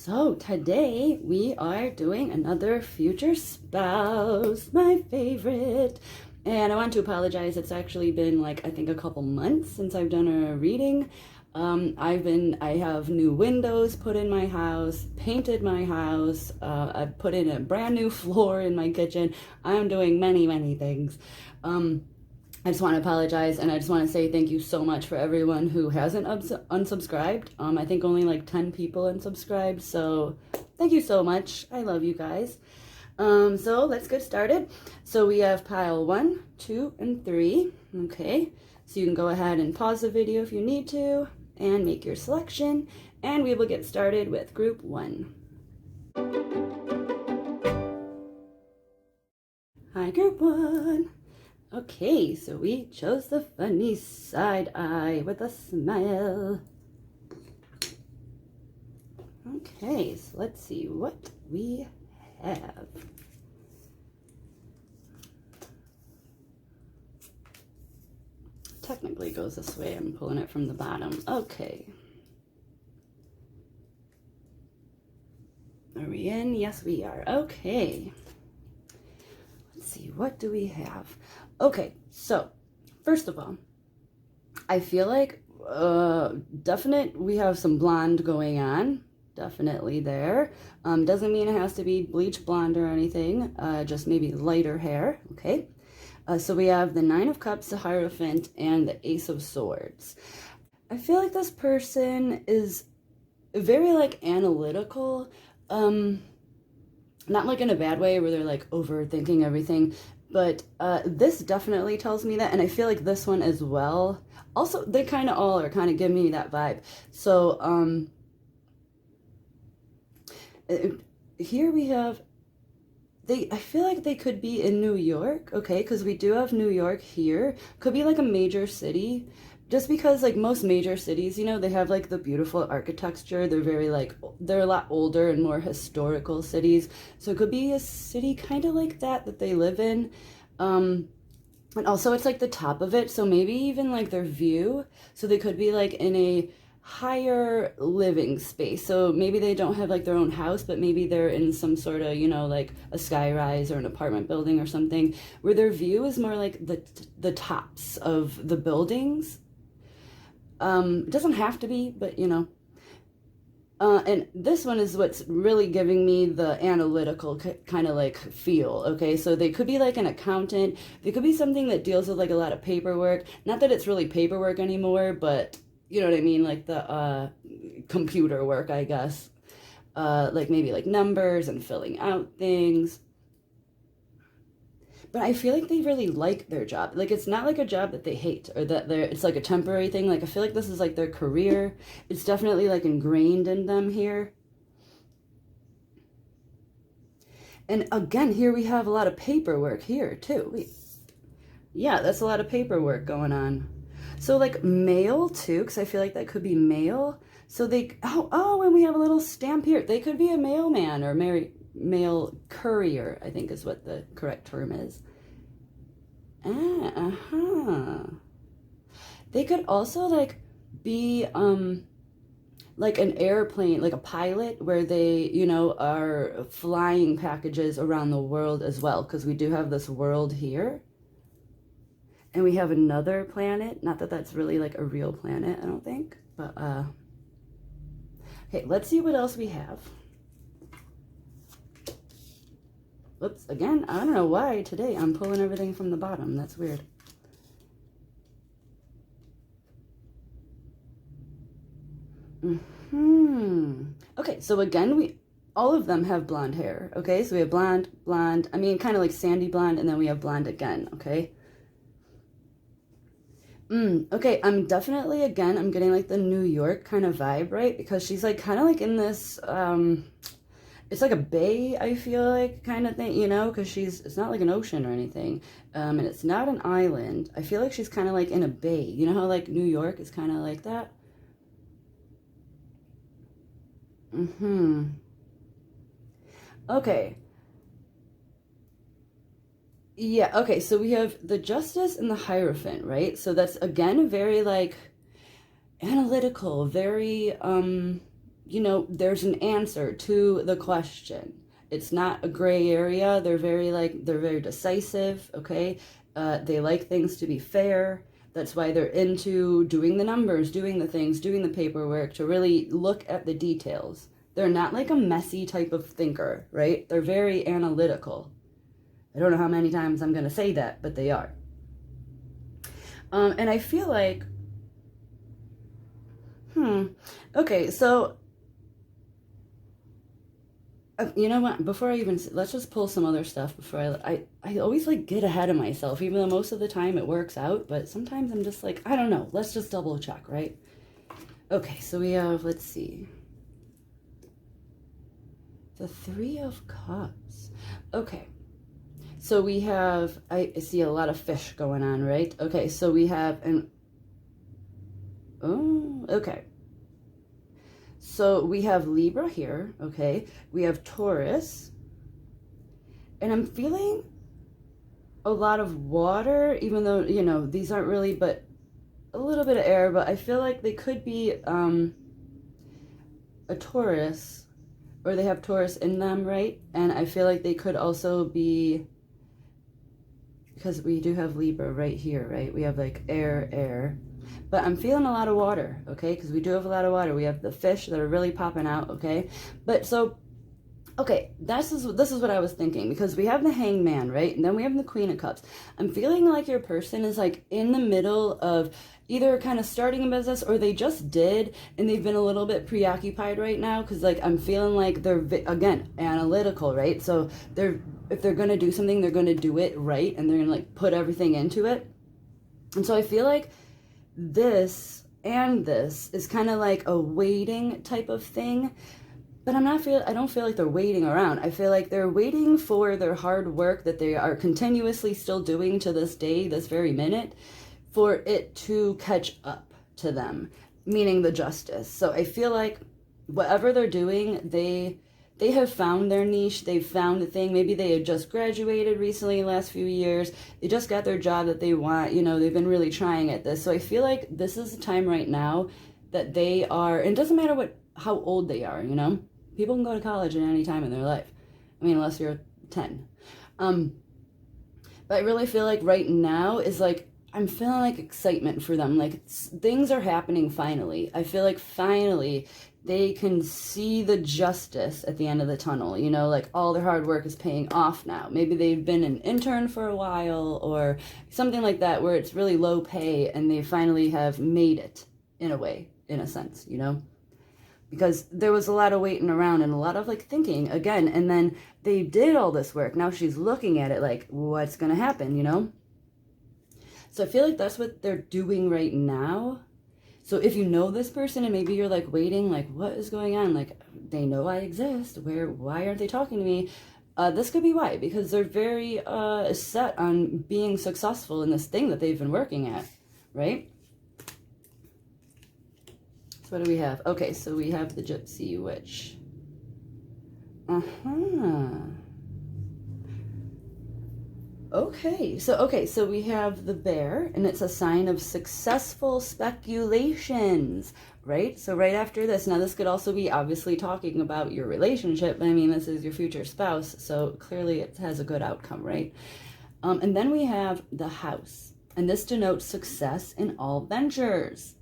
So today we are doing another future spouse, my favorite. And I want to apologize. It's actually been like, I think a couple months since I've done a reading. I have new windows put in my house, painted my house. I've put in a brand new floor in my kitchen. I'm doing many things. I just want to apologize, and I just want to say thank you so much for everyone who hasn't unsubscribed. I think only like 10 people unsubscribed, so thank you so much. I love you guys. So let's get started. So we have pile 1, 2, and 3. Okay, so you can go ahead and pause the video if you need to and make your selection, and we will get started with group 1. Hi, group 1. Okay, so we chose the funny side eye with a smile. Okay, so let's see what we have. Technically it goes this way. I'm pulling it from the bottom. Okay. Are we in? Yes, we are. Okay. Let's see, what do we have? Okay, so first of all, I feel like we have some blonde going on. Definitely there. Doesn't mean it has to be bleach blonde or anything, just maybe lighter hair. Okay, so we have the 9 of Cups, the Hierophant, and the Ace of Swords. I feel like this person is very like analytical, not like in a bad way where they're like overthinking everything, but this definitely tells me that, and I feel like this one as well. Also, they kind of all are kind of giving me that vibe. So here we have, I feel like they could be in New York, okay, because we do have New York here. Could be like a major city, just because like most major cities, you know, they have like the beautiful architecture. They're very like, they're a lot older and more historical cities. So it could be a city kind of like that they live in. And also it's like the top of it. So maybe even like their view. So they could be like in a higher living space. So maybe they don't have like their own house, but maybe they're in some sort of, you know, like a skyrise or an apartment building or something where their view is more like the tops of the buildings. It doesn't have to be, but you know. And this one is what's really giving me the analytical kind of like feel. Okay, so they could be like an accountant. They could be something that deals with like a lot of paperwork. Not that it's really paperwork anymore, but you know what I mean, like the computer work, I guess. Like maybe like numbers and filling out things. But I feel like they really like their job. Like, it's not like a job that they hate or that it's like a temporary thing. Like, I feel like this is like their career. It's definitely like ingrained in them here. And again, here we have a lot of paperwork here too. Yeah, that's a lot of paperwork going on. So like mail too, because I feel like that could be mail. So they, and we have a little stamp here. They could be a mailman or mail courier, I think is what the correct term is. They could also like be like an airplane, like a pilot, where they, you know, are flying packages around the world as well, because we do have this world here. And we have another planet. Not that that's really like a real planet, I don't think. But okay, let's see what else we have. Oops, again, I don't know why today I'm pulling everything from the bottom. That's weird. Okay, so again, all of them have blonde hair. Okay, so we have blonde, I mean, kind of like sandy blonde, and then we have blonde again, okay? Okay, I'm definitely, again, I'm getting like the New York kind of vibe, right? Because she's like kind of like in this, it's like a bay, I feel like, kind of thing, you know, because it's not like an ocean or anything, and it's not an island. I feel like she's kind of like in a bay. You know how like New York is kind of like that? Okay. Yeah, okay, so we have the Justice and the Hierophant, right? So that's, again, very, like, analytical, very, there's an answer to the question. It's not a gray area. They're very decisive, okay? They like things to be fair. That's why they're into doing the numbers, doing the things, doing the paperwork, to really look at the details. They're not like a messy type of thinker, right? They're very analytical. I don't know how many times I'm going to say that, but they are. And I feel like, okay, so, you know what, before I even, let's just pull some other stuff before I always like get ahead of myself, even though most of the time it works out, but sometimes I'm just like, I don't know, let's just double check, right? Okay, so we have, let's see, the Three of Cups. Okay, so we have, I see a lot of fish going on, right? Okay, so we have okay. So we have Libra here, okay? We have Taurus. And I'm feeling a lot of water, even though, these aren't really, but a little bit of air, but I feel like they could be a Taurus, or they have Taurus in them, right? And I feel like they could also be, because we do have Libra right here, right? We have like air. But I'm feeling a lot of water, okay? Because we do have a lot of water. We have the fish that are really popping out, okay? But so, okay, this is what I was thinking, because we have the Hangman, right? And then we have the Queen of Cups. I'm feeling like your person is like in the middle of either kind of starting a business, or they just did, and they've been a little bit preoccupied right now, because like I'm feeling like they're, again, analytical, right? So if they're going to do something, they're going to do it right, and they're going to like put everything into it. And so I feel like this and this is kind of like a waiting type of thing, but I don't feel like they're waiting around. I feel like they're waiting for their hard work that they are continuously still doing to this day, this very minute, for it to catch up to them, meaning the justice. So I feel like whatever they're doing, they have found their niche. They've found the thing. Maybe they had just graduated recently in the last few years. They just got their job that they want. They've been really trying at this. So I feel like this is the time right now that they are, and it doesn't matter how old they are, People can go to college at any time in their life. I mean, unless you're 10. But I really feel like right now is like, I'm feeling like excitement for them. Like things are happening finally. I feel like finally they can see the justice at the end of the tunnel, like all their hard work is paying off now. Maybe they've been an intern for a while or something like that, where it's really low pay, and they finally have made it in a sense, because there was a lot of waiting around and a lot of like thinking again, and then they did all this work. Now she's looking at it like, what's going to happen, So I feel like that's what they're doing right now. So if you know this person and maybe you're like waiting, like what is going on? Like they know I exist. Why aren't they talking to me? This could be why, because they're very set on being successful in this thing that they've been working at, right? So what do we have? Okay, so we have the Gypsy Witch. Okay, so we have the Bear, and it's a sign of successful speculations, right? So right after this, now this could also be obviously talking about your relationship, but I mean, this is your future spouse, so clearly it has a good outcome, right? And then we have the House, and this denotes success in all ventures.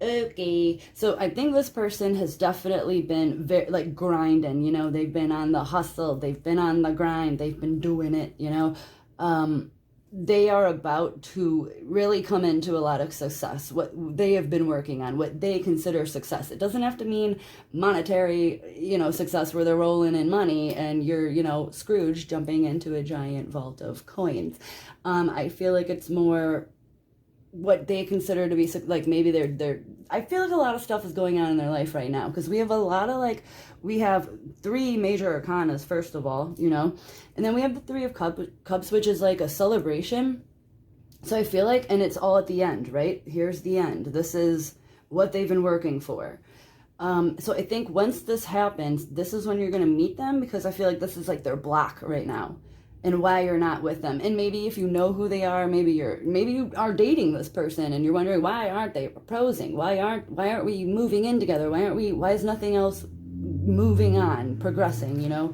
Okay, so I think this person has definitely been very, like, grinding, they've been on the hustle, they've been on the grind, they've been doing it, they are about to really come into a lot of success, what they have been working on, what they consider success. It doesn't have to mean monetary, success where they're rolling in money and you're, Scrooge jumping into a giant vault of coins. I feel like it's more what they consider to be, like, maybe they're I feel like a lot of stuff is going on in their life right now, because we have a lot of, like, we have 3 major arcanas, first of all, and then we have the Three of Cups, which is like a celebration. So I feel like, and it's all at the end, right? Here's the end. This is what they've been working for. So I think once this happens, this is when you're going to meet them, because I feel like this is like their block right now. and why you're not with them. And maybe if you know who they are, maybe you are dating this person and you're wondering, why aren't they proposing? Why aren't we moving in together? Why is nothing else moving on, progressing, you know?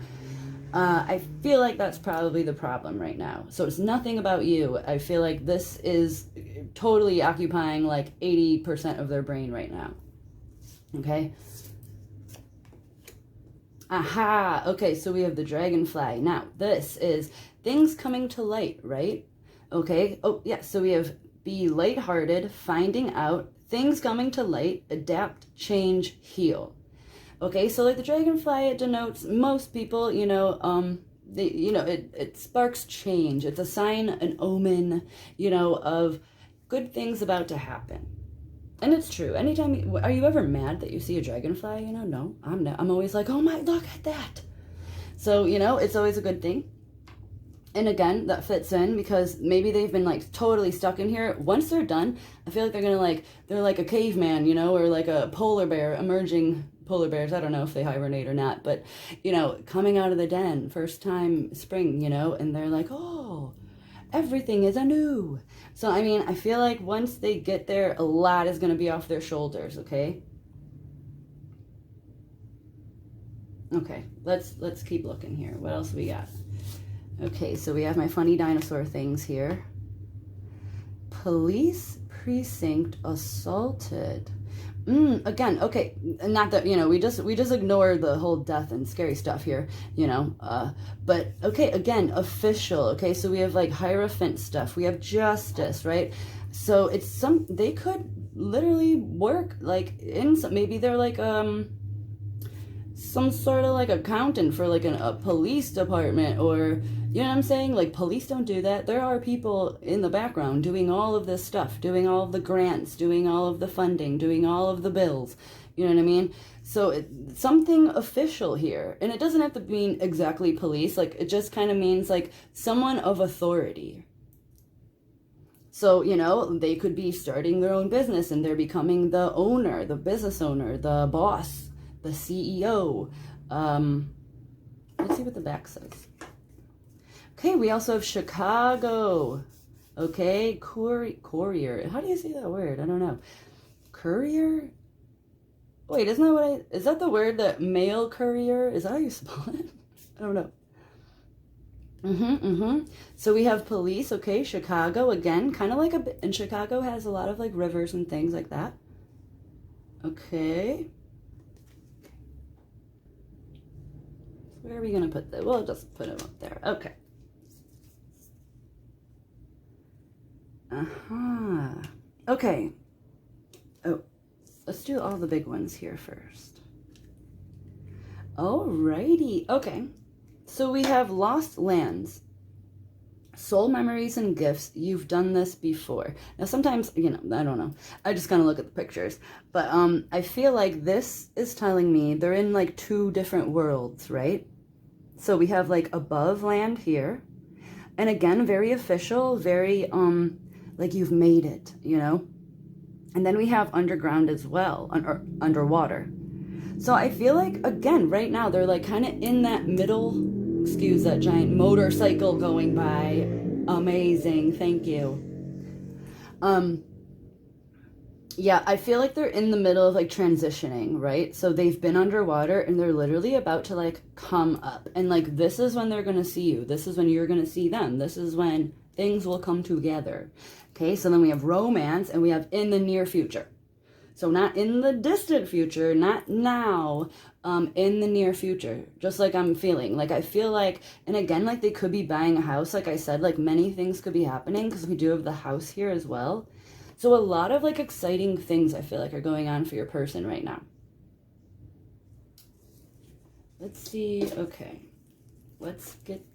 I feel like that's probably the problem right now. So it's nothing about you. I feel like this is totally occupying like 80% of their brain right now. Okay? Aha! Okay, so we have the dragonfly. Now, this is things coming to light, right? Okay. Oh, yeah, so we have be lighthearted, finding out, things coming to light, adapt, change, heal. Okay, so like the dragonfly, it denotes most people, you know, it sparks change. It's a sign, an omen, you know, of good things about to happen. And it's true. Anytime, are you ever mad that you see a dragonfly? You know, no, I'm not. I'm always like, oh my, look at that. So, you know, it's always a good thing. And again, that fits in because maybe they've been like totally stuck in here. Once they're done, I feel like they're like a caveman, you know, or like a polar bear emerging. Polar bears, I don't know if they hibernate or not, but, you know, coming out of the den, first time spring, you know, and they're like, oh, everything is anew. So, I mean, I feel like once they get there, a lot is going to be off their shoulders, okay? Okay, let's keep looking here. What else we got? Okay, so we have my funny dinosaur things here. Police precinct assaulted. Again, okay, not that, you know, we just ignore the whole death and scary stuff here, you know, but okay, again, official, okay, so we have like Hierophant stuff, we have justice, right? So it's they could literally work like in some, maybe they're like some sort of like accountant for like a police department, or you know what I'm saying? Like, police don't do that. There are people in the background doing all of this stuff, doing all of the grants, doing all of the funding, doing all of the bills. You know what I mean? So something official here. And it doesn't have to mean exactly police. Like, it just kind of means like someone of authority. So, you know, they could be starting their own business and they're becoming the owner, the business owner, the boss, the CEO. Let's see what the back says. Okay, we also have Chicago. Okay, courier. How do you say that word? I don't know. Courier? Wait, isn't that is that the word that mail courier? Is that how you spell it? I don't know. So we have police, okay, Chicago, again, kind of like and Chicago has a lot of like rivers and things like that. Okay. Where are we going to put that? We'll just put them up there. Okay. Okay. Oh, let's do all the big ones here first. Alrighty. Okay. So we have lost lands, soul memories and gifts. You've done this before. Now sometimes, you know, I don't know. I just kind of look at the pictures. But I feel like this is telling me they're in like two different worlds, right? So we have like above land here. And again, very official, very like you've made it, you know? And then we have underground as well, underwater. So I feel like, again, right now, they're like kind of in that middle, excuse that giant motorcycle going by. Amazing, thank you. Yeah, I feel like they're in the middle of like transitioning, right? So they've been underwater and they're literally about to like come up. And like, this is when they're going to see you. This is when you're going to see them. This is when things will come together. Okay, so then we have romance and we have in the near future. So not in the distant future, not now, in the near future, just like I'm feeling. Like I feel like, and again, like they could be buying a house. Like I said, like many things could be happening because we do have the house here as well. So a lot of like exciting things I feel like are going on for your person right now. Let's see. Okay. Let's get...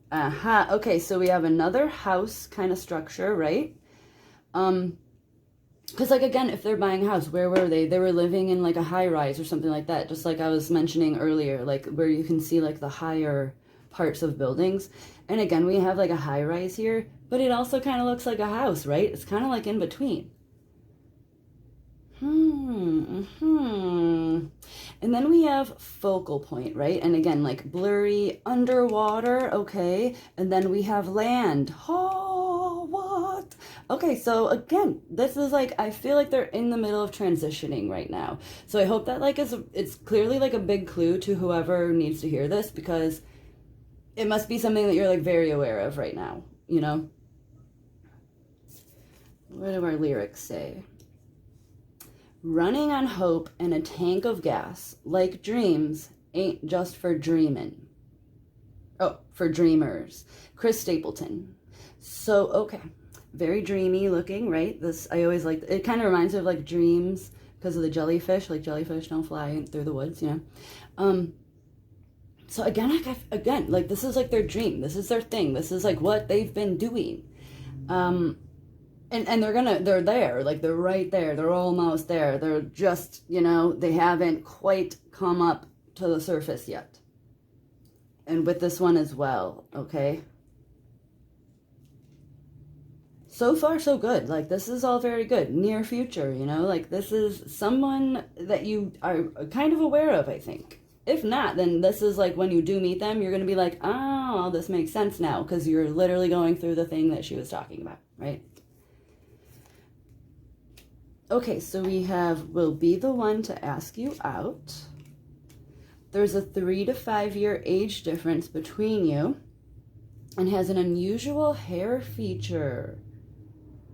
Okay, so we have another house kind of structure, right? Because like again, if they're buying a house, where were they? They were living in like a high rise or something like that, just like I was mentioning earlier, like where you can see like the higher parts of buildings. And again, we have like a high rise here, but it also kind of looks like a house, right? It's kind of like in between. And then we have focal point, right? And again, like blurry underwater, okay? And then we have land. Oh, what? Okay, so again, this is like, I feel like they're in the middle of transitioning right now. So I hope that like it's clearly like a big clue to whoever needs to hear this, because it must be something that you're like very aware of right now, you know? What do our lyrics say? Running on hope and a tank of gas, like dreams, ain't just for dreamin'. Oh, for dreamers. Chris Stapleton. So, okay. Very dreamy looking, right? This, I always like, it kind of reminds me of like dreams because of the jellyfish, like jellyfish don't fly through the woods, you know? So again, like this is like their dream. This is their thing. This is like what they've been doing. And they're there, like they're right there. They're almost there. They're just, you know, they haven't quite come up to the surface yet. And with this one as well, okay? So far, so good. Like, this is all very good. Near future, you know? Like, this is someone that you are kind of aware of, I think. If not, then this is like when you do meet them, you're going to be like, oh, this makes sense now, because you're literally going through the thing that she was talking about, right? Okay, so we have, will be the one to ask you out. There's a 3 to 5 year age difference between you and has an unusual hair feature.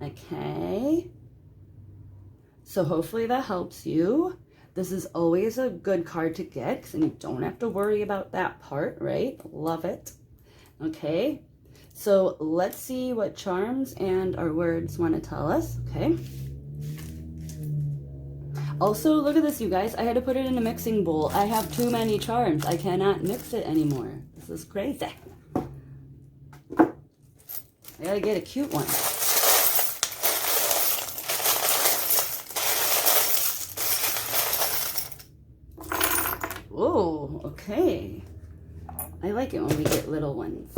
Okay. So hopefully that helps you. This is always a good card to get because then you don't have to worry about that part, right? Love it. Okay. So let's see what charms and our words want to tell us. Okay. Also, look at this, you guys. I had to put it in a mixing bowl. I have too many charms. I cannot mix it anymore. This is crazy. I gotta get a cute one. Oh, okay. I like it when we get little ones.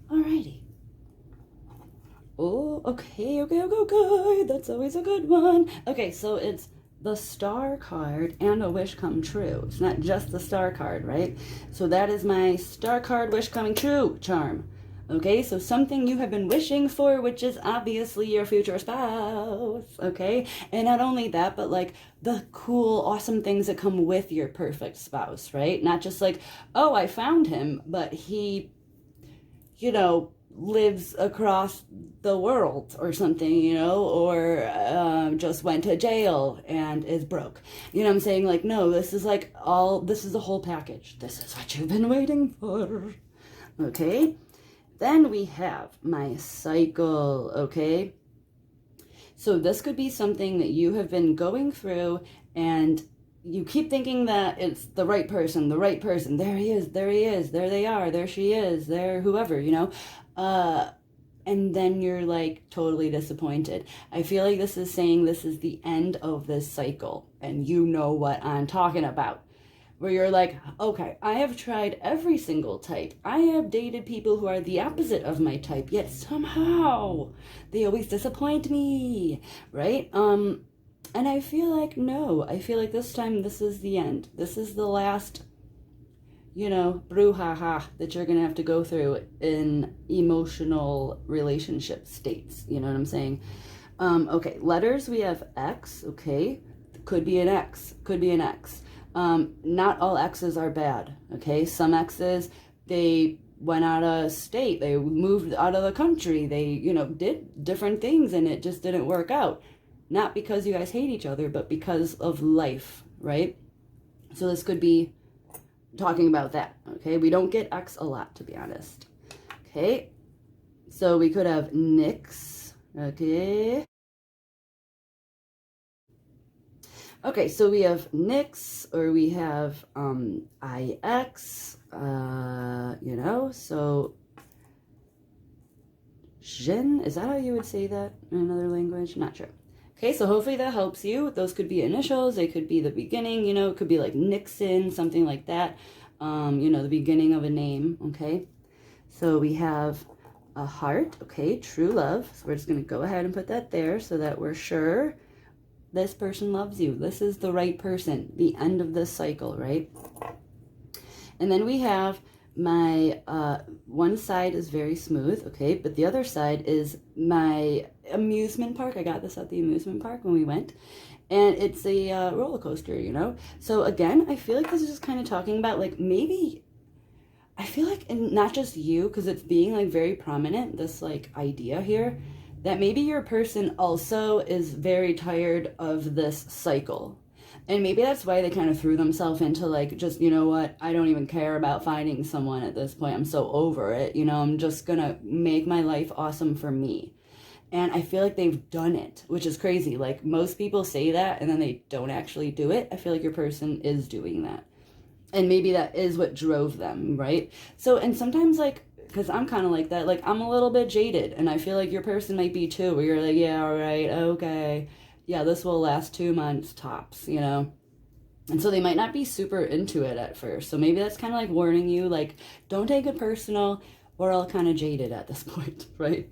Alrighty. Oh, okay. That's always a good one. Okay, so it's the star card and a wish come true. It's not just the star card, right? So that is my star card wish coming true charm. Okay, so something you have been wishing for, which is obviously your future spouse, okay? And not only that, but like the cool, awesome things that come with your perfect spouse, right? Not just like, oh, I found him, but he, you know, lives across the world or something, you know, or just went to jail and is broke. You know what I'm saying? Like, no, this is like this is the whole package. This is what you've been waiting for. Okay? Then we have my cycle, okay? So this could be something that you have been going through and you keep thinking that it's the right person. There he is, there they are, there she is, there whoever, you know? And then you're like totally disappointed. I feel like this is saying this is the end of this cycle and you know what I'm talking about. Where you're like, okay, I have tried every single type. I have dated people who are the opposite of my type, yet somehow they always disappoint me, right? And I feel like, no, I feel like this time this is the end. This is the last, you know, brouhaha that you're going to have to go through in emotional relationship states. You know what I'm saying? Okay, letters, we have X, okay? Could be an X, could be an X. Not all exes are bad, okay? Some exes, they went out of state, they moved out of the country, they, you know, did different things and it just didn't work out. Not because you guys hate each other, but because of life, right? So this could be talking about that, okay? We don't get X a lot, to be honest. Okay, so we could have Nix, okay? Okay, so we have Nix, or we have IX, you know, so Jin, is that how you would say that in another language? Not sure. Okay, so hopefully that helps you. Those could be initials, they could be the beginning, you know, it could be like Nixon, something like that, you know, the beginning of a name, okay? So we have a heart, okay, true love. So we're just going to go ahead and put that there so that we're sure. This person loves you. This is the right person. The end of this cycle, right? And then we have my, one side is very smooth, okay? But the other side is my amusement park. I got this at the amusement park when we went. And it's a roller coaster, you know? So again, I feel like this is just kind of talking about like maybe, I feel like, and not just you, because it's being like very prominent, this like idea here, that maybe your person also is very tired of this cycle. And maybe that's why they kind of threw themselves into like, just, you know what, I don't even care about finding someone at this point. I'm so over it. You know, I'm just gonna make my life awesome for me. And I feel like they've done it, which is crazy. Like most people say that and then they don't actually do it. I feel like your person is doing that. And maybe that is what drove them, right? So, and sometimes like, because I'm kind of like that, like I'm a little bit jaded and I feel like your person might be too, where you're like, yeah, all right, okay. Yeah, this will last 2 months tops, you know? And so they might not be super into it at first. So maybe that's kind of like warning you, like, don't take it personal. We're all kind of jaded at this point, right?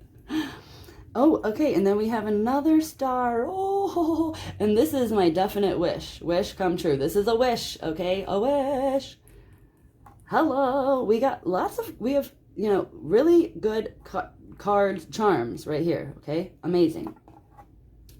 Oh, okay, and then we have another star. Oh, and this is my definite wish. Wish come true. This is a wish, okay? A wish. Hello. We got we have, you know, really good cards, charms right here, okay? Amazing.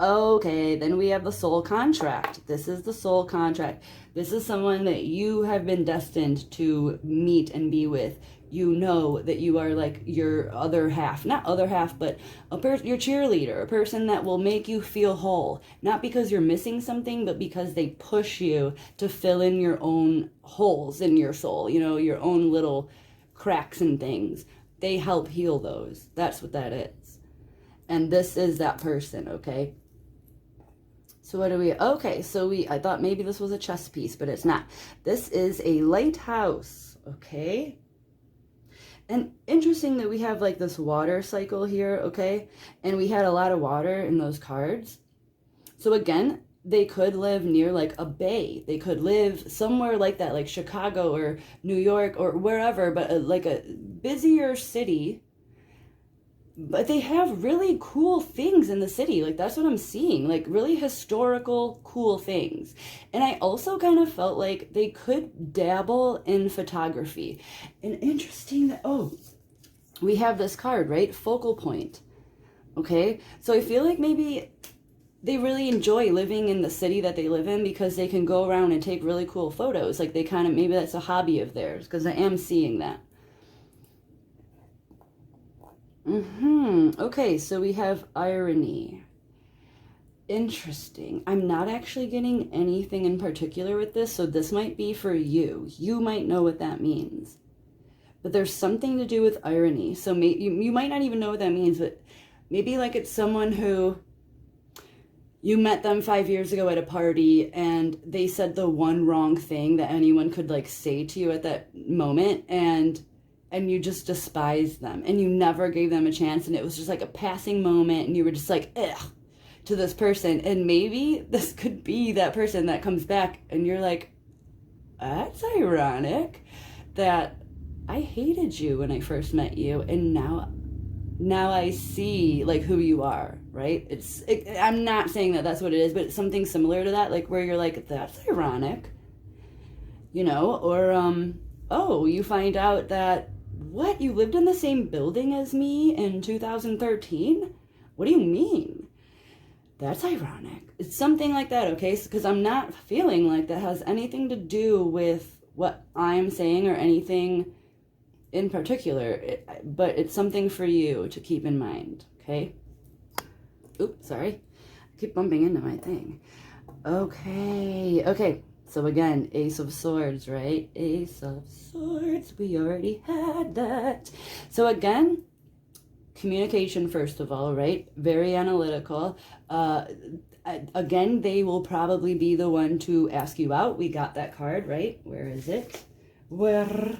Okay, then we have the soul contract. This is the soul contract. This is someone that you have been destined to meet and be with. You know that you are like your other half, not other half, but your cheerleader, a person that will make you feel whole. Not because you're missing something, but because they push you to fill in your own holes in your soul, you know, your own little cracks and things. They help heal those. That's what that is. And this is that person, okay? So what do we, okay, so I thought maybe this was a chess piece, but it's not. This is a lighthouse, okay? And interesting that we have like this water cycle here, okay? And we had a lot of water in those cards. So again, they could live near like a bay. They could live somewhere like that, like Chicago or New York or wherever, but like a busier city. But they have really cool things in the city. Like, that's what I'm seeing. Like, really historical, cool things. And I also kind of felt like they could dabble in photography. And interesting that, oh, we have this card, right? Focal point. Okay? So I feel like maybe they really enjoy living in the city that they live in because they can go around and take really cool photos. Like, they kind of, maybe that's a hobby of theirs, because I am seeing that. Okay, so we have irony. Interesting. I'm not actually getting anything in particular with this, so this might be for you. You might know what that means. But there's something to do with irony. So you might not even know what that means, but maybe like it's someone who you met them 5 years ago at a party and they said the one wrong thing that anyone could like say to you at that moment, and you just despised them and you never gave them a chance, and it was just like a passing moment and you were just like, ugh, to this person. And maybe this could be that person that comes back and you're like, that's ironic that I hated you when I first met you and now I see like who you are, right? I'm not saying that that's what it is, but it's something similar to that, like where you're like, that's ironic, you know? Or oh, you find out that, what, you lived in the same building as me in 2013? What do you mean? That's ironic. It's something like that, okay? Because I'm not feeling like that has anything to do with what I'm saying or anything in particular, but it's something for you to keep in mind, okay? Oops, sorry. I keep bumping into my thing. Okay. So again, Ace of Swords, right? Ace of Swords, we already had that. So again, communication first of all, right? Very analytical. Again, they will probably be the one to ask you out. We got that card, right? Where is it? Where?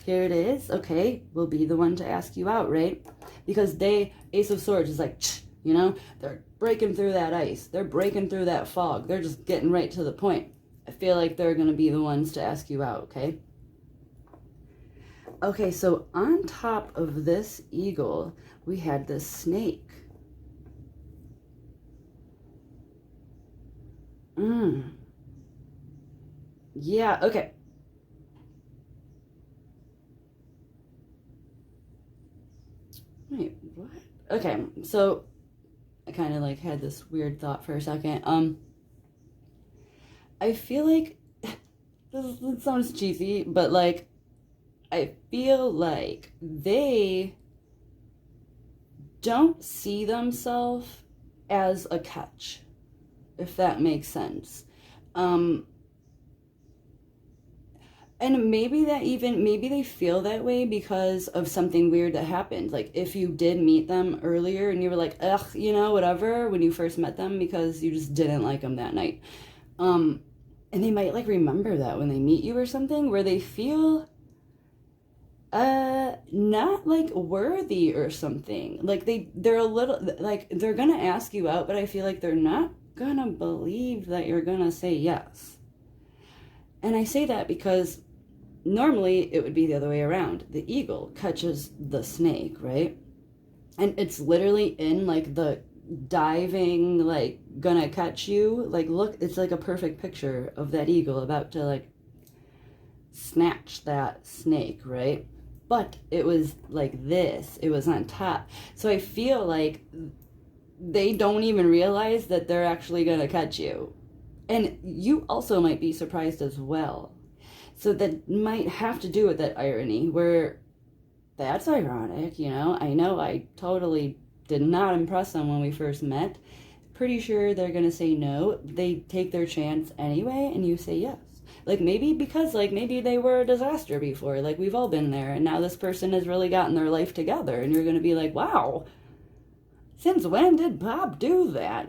Here it is. Okay, will be the one to ask you out, right? Because Ace of Swords is like, you know, they're breaking through that ice. They're breaking through that fog. They're just getting right to the point. I feel like they're going to be the ones to ask you out, okay? Okay, so on top of this eagle, we had this snake. Mm. Yeah, okay. Wait, what? Okay, so I kind of like had this weird thought for a second. I feel like this sounds cheesy, but like I feel like they don't see themselves as a catch, if that makes sense. Um, and maybe that even, maybe they feel that way because of something weird that happened. Like if you did meet them earlier and you were like, ugh, whatever, when you first met them because you just didn't like them that night. Um, and they might like remember that when they meet you or something, where they feel not like worthy or something. Like they're a little like they're gonna ask you out, but I feel like they're not gonna believe that you're gonna say yes. And I say that because normally it would be the other way around. The eagle catches the snake, right? And it's literally in like the diving, like gonna catch you. Like look, it's like a perfect picture of that eagle about to like snatch that snake, right? But it was like this, it was on top. So I feel like they don't even realize that they're actually gonna catch you. And you also might be surprised as well. So that might have to do with that irony where that's ironic, I know I totally did not impress them when we first met. Pretty sure they're gonna say no. They take their chance anyway, and you say yes. Like maybe because like maybe they were a disaster before. Like we've all been there, and now this person has really gotten their life together, and you're gonna be like, wow. Since when did Bob do that?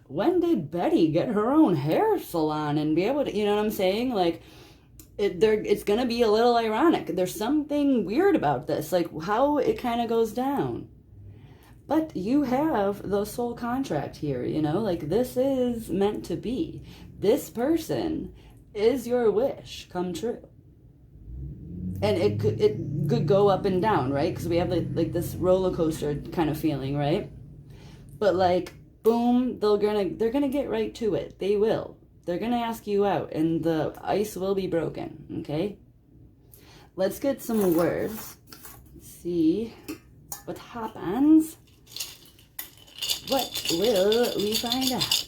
When did Betty get her own hair salon and be able to? You know what I'm saying? Like it's gonna be a little ironic. There's something weird about this, like how it kind of goes down. But you have the soul contract here, like this is meant to be. This person is your wish come true. And it could go up and down, right? Because we have like this roller coaster kind of feeling, right? But like boom, they're gonna get right to it. They will. They're gonna ask you out, and the ice will be broken. Okay. Let's get some words. Let's see what happens. What will we find out?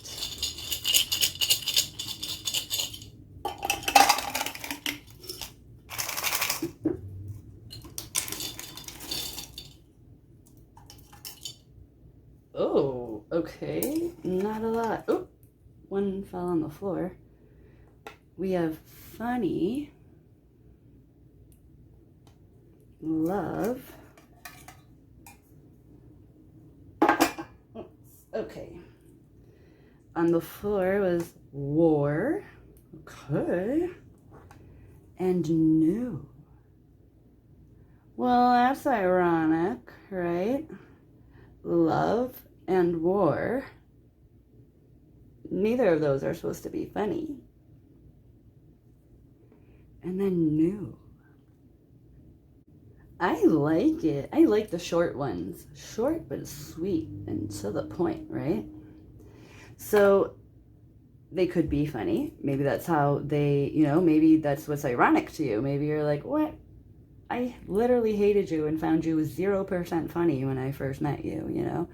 Oh, okay. Not a lot. Oh, one fell on the floor. We have funny, love. Okay. On the floor was war. Okay. And new. Well, that's ironic, right? Love and war. Neither of those are supposed to be funny. And then new. I like it. I like the short ones. Short but sweet and to the point, right? So they could be funny. Maybe that's how they, maybe that's what's ironic to you. Maybe you're like, what? I literally hated you and found you 0% funny when I first met you,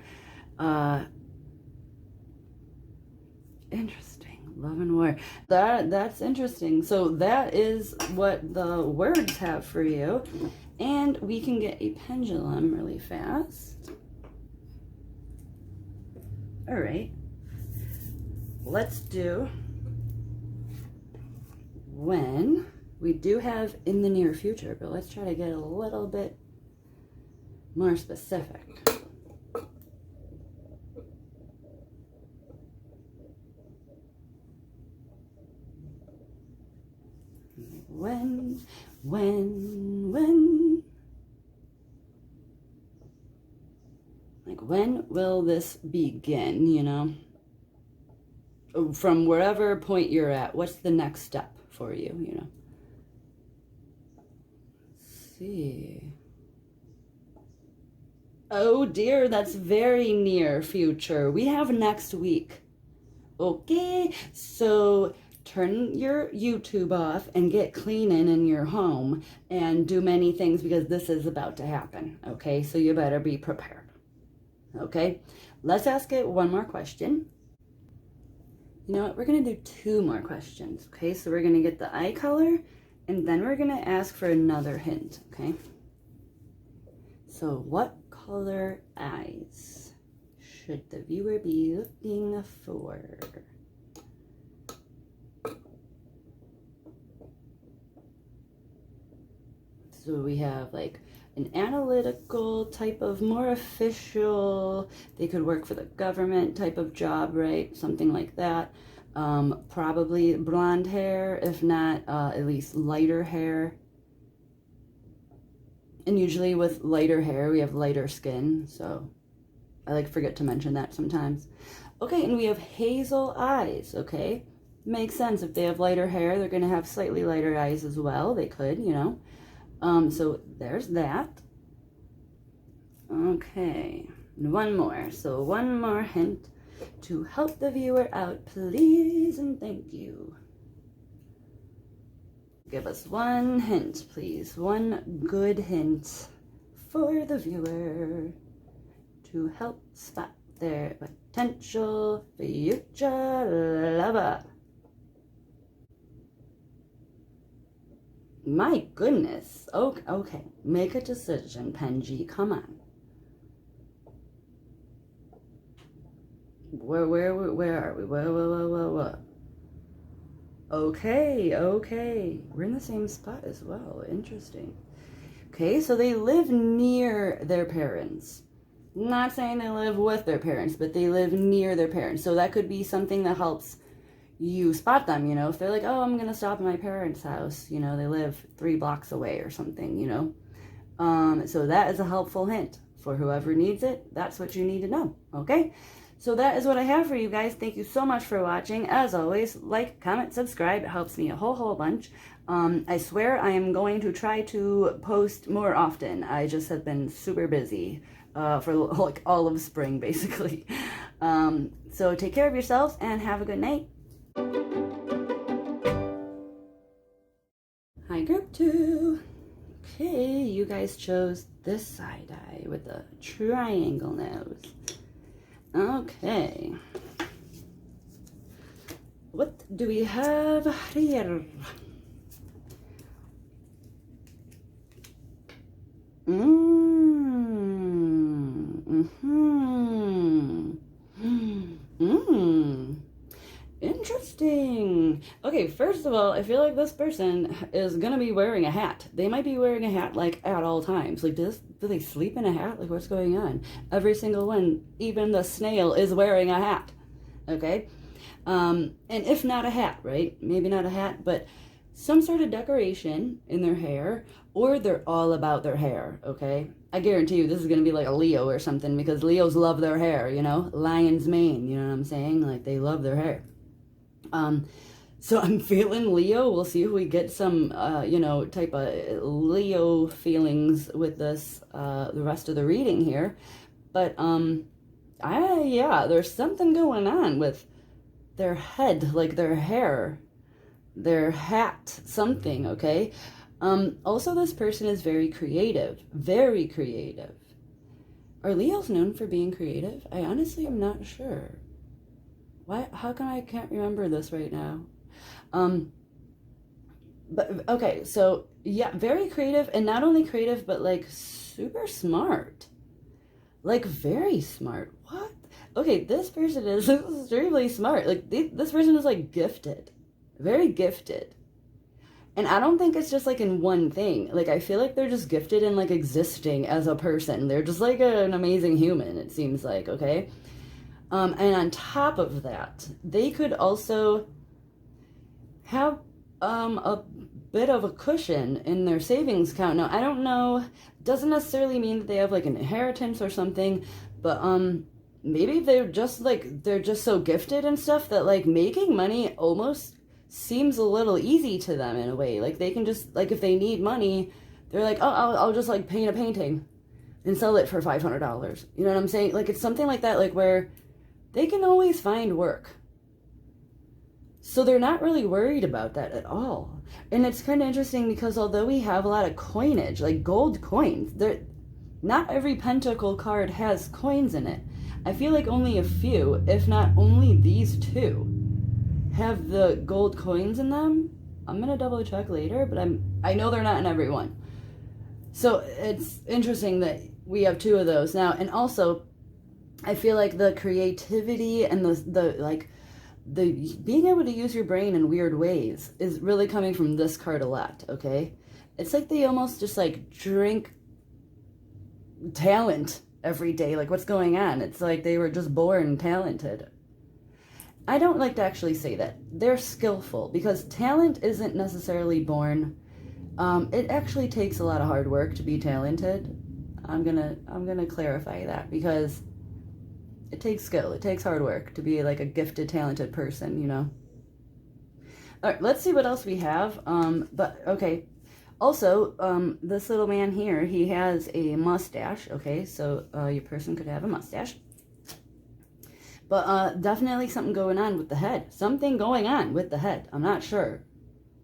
Interesting. Love and war. That's interesting. So that is what the words have for you. And we can get a pendulum really fast. All right. Let's do when. We do have in the near future, but let's try to get a little bit more specific. When. Like, when will this begin, From wherever point you're at, what's the next step for you, Let's see. Oh dear, that's very near future. We have next week. Okay, so turn your YouTube off and get cleaning in your home and do many things because this is about to happen. Okay, so you better be prepared. Okay, let's ask it one more question. You know what? We're going to do two more questions. Okay, so we're going to get the eye color and then we're going to ask for another hint. Okay, so what color eyes should the viewer be looking for? So we have like an analytical type of more official, they could work for the government type of job, right? Something like that. Probably blonde hair, if not at least lighter hair. And usually with lighter hair, we have lighter skin. So I like forget to mention that sometimes. Okay, and we have hazel eyes, okay? Makes sense. If they have lighter hair, they're going to have slightly lighter eyes as well. They could, you know. So there's that. Okay, and one more. So one more hint to help the viewer out, please and thank you. Give us one hint, please. One good hint for the viewer to help spot their potential future lover. My goodness. Okay. Make a decision, Penji. Come on. Where are we? Whoa. Okay. We're in the same spot as well. Interesting. Okay, so they live near their parents. Not saying they live with their parents, but they live near their parents. So that could be something that helps you spot them, you know, if they're like, oh, I'm gonna stop at my parents' house, you know, they live 3 blocks away or something, you know. So that is a helpful hint for whoever needs it. That's what you need to know. Okay, so that is what I have for you guys. Thank you so much for watching. As always, like, comment, subscribe. It helps me a whole bunch. I swear I am going to try to post more often. I just have been super busy for like all of spring basically. So take care of yourselves and have a good night. Hi, group 2. Okay, you guys chose this side eye with a triangle nose. Okay. What do we have here? Interesting. Okay, first of all, I feel like this person is gonna be wearing a hat. They might be wearing a hat like at all times. Like, do they sleep in a hat? Like, what's going on? Every single one, even the snail, is wearing a hat. Okay, and if not a hat, right? Maybe not a hat, but some sort of decoration in their hair, or they're all about their hair. Okay, I guarantee you this is gonna be like a Leo or something, because Leos love their hair, you know, lion's mane, you know what I'm saying? Like, they love their hair. So I'm feeling Leo. We'll see if we get some, you know, type of Leo feelings with this, the rest of the reading here. But, yeah, there's something going on with their head, like their hair, their hat, something, okay? Also, this person is very creative, very creative. Are Leos known for being creative? I honestly am not sure. Why? How come I can't remember this right now? But okay, so yeah, very creative, and not only creative, but like super smart, like very smart. What? Okay, this person is extremely smart. Like, this person is like gifted, very gifted. And I don't think it's just like in one thing. Like, I feel like they're just gifted in like existing as a person. They're just like an amazing human, it seems like, okay? And on top of that, they could also have a bit of a cushion in their savings account. Now, I don't know, doesn't necessarily mean that they have like an inheritance or something, but maybe they're just so gifted and stuff that like making money almost seems a little easy to them in a way. Like, they can just, like, if they need money, they're like, oh, I'll just like paint a painting and sell it for $500. You know what I'm saying? Like, it's something like that, like where they can always find work. So they're not really worried about that at all. And it's kind of interesting because although we have a lot of coinage, like gold coins, not every pentacle card has coins in it. I feel like only a few, if not only these two, have the gold coins in them. I'm gonna double check later, but I know they're not in every one. So it's interesting that we have two of those now. And also, I feel like the creativity and the being able to use your brain in weird ways is really coming from this card a lot, okay? It's like they almost just like drink talent every day. Like, what's going on? It's like they were just born talented. I don't like to actually say that. They're skillful, because talent isn't necessarily born. It actually takes a lot of hard work to be talented. I'm gonna clarify that, because it takes skill. It takes hard work to be like a gifted, talented person, you know? All right, let's see what else we have. But okay. Also, this little man here, he has a mustache, okay? So your person could have a mustache. But definitely something going on with the head. Something going on with the head. I'm not sure.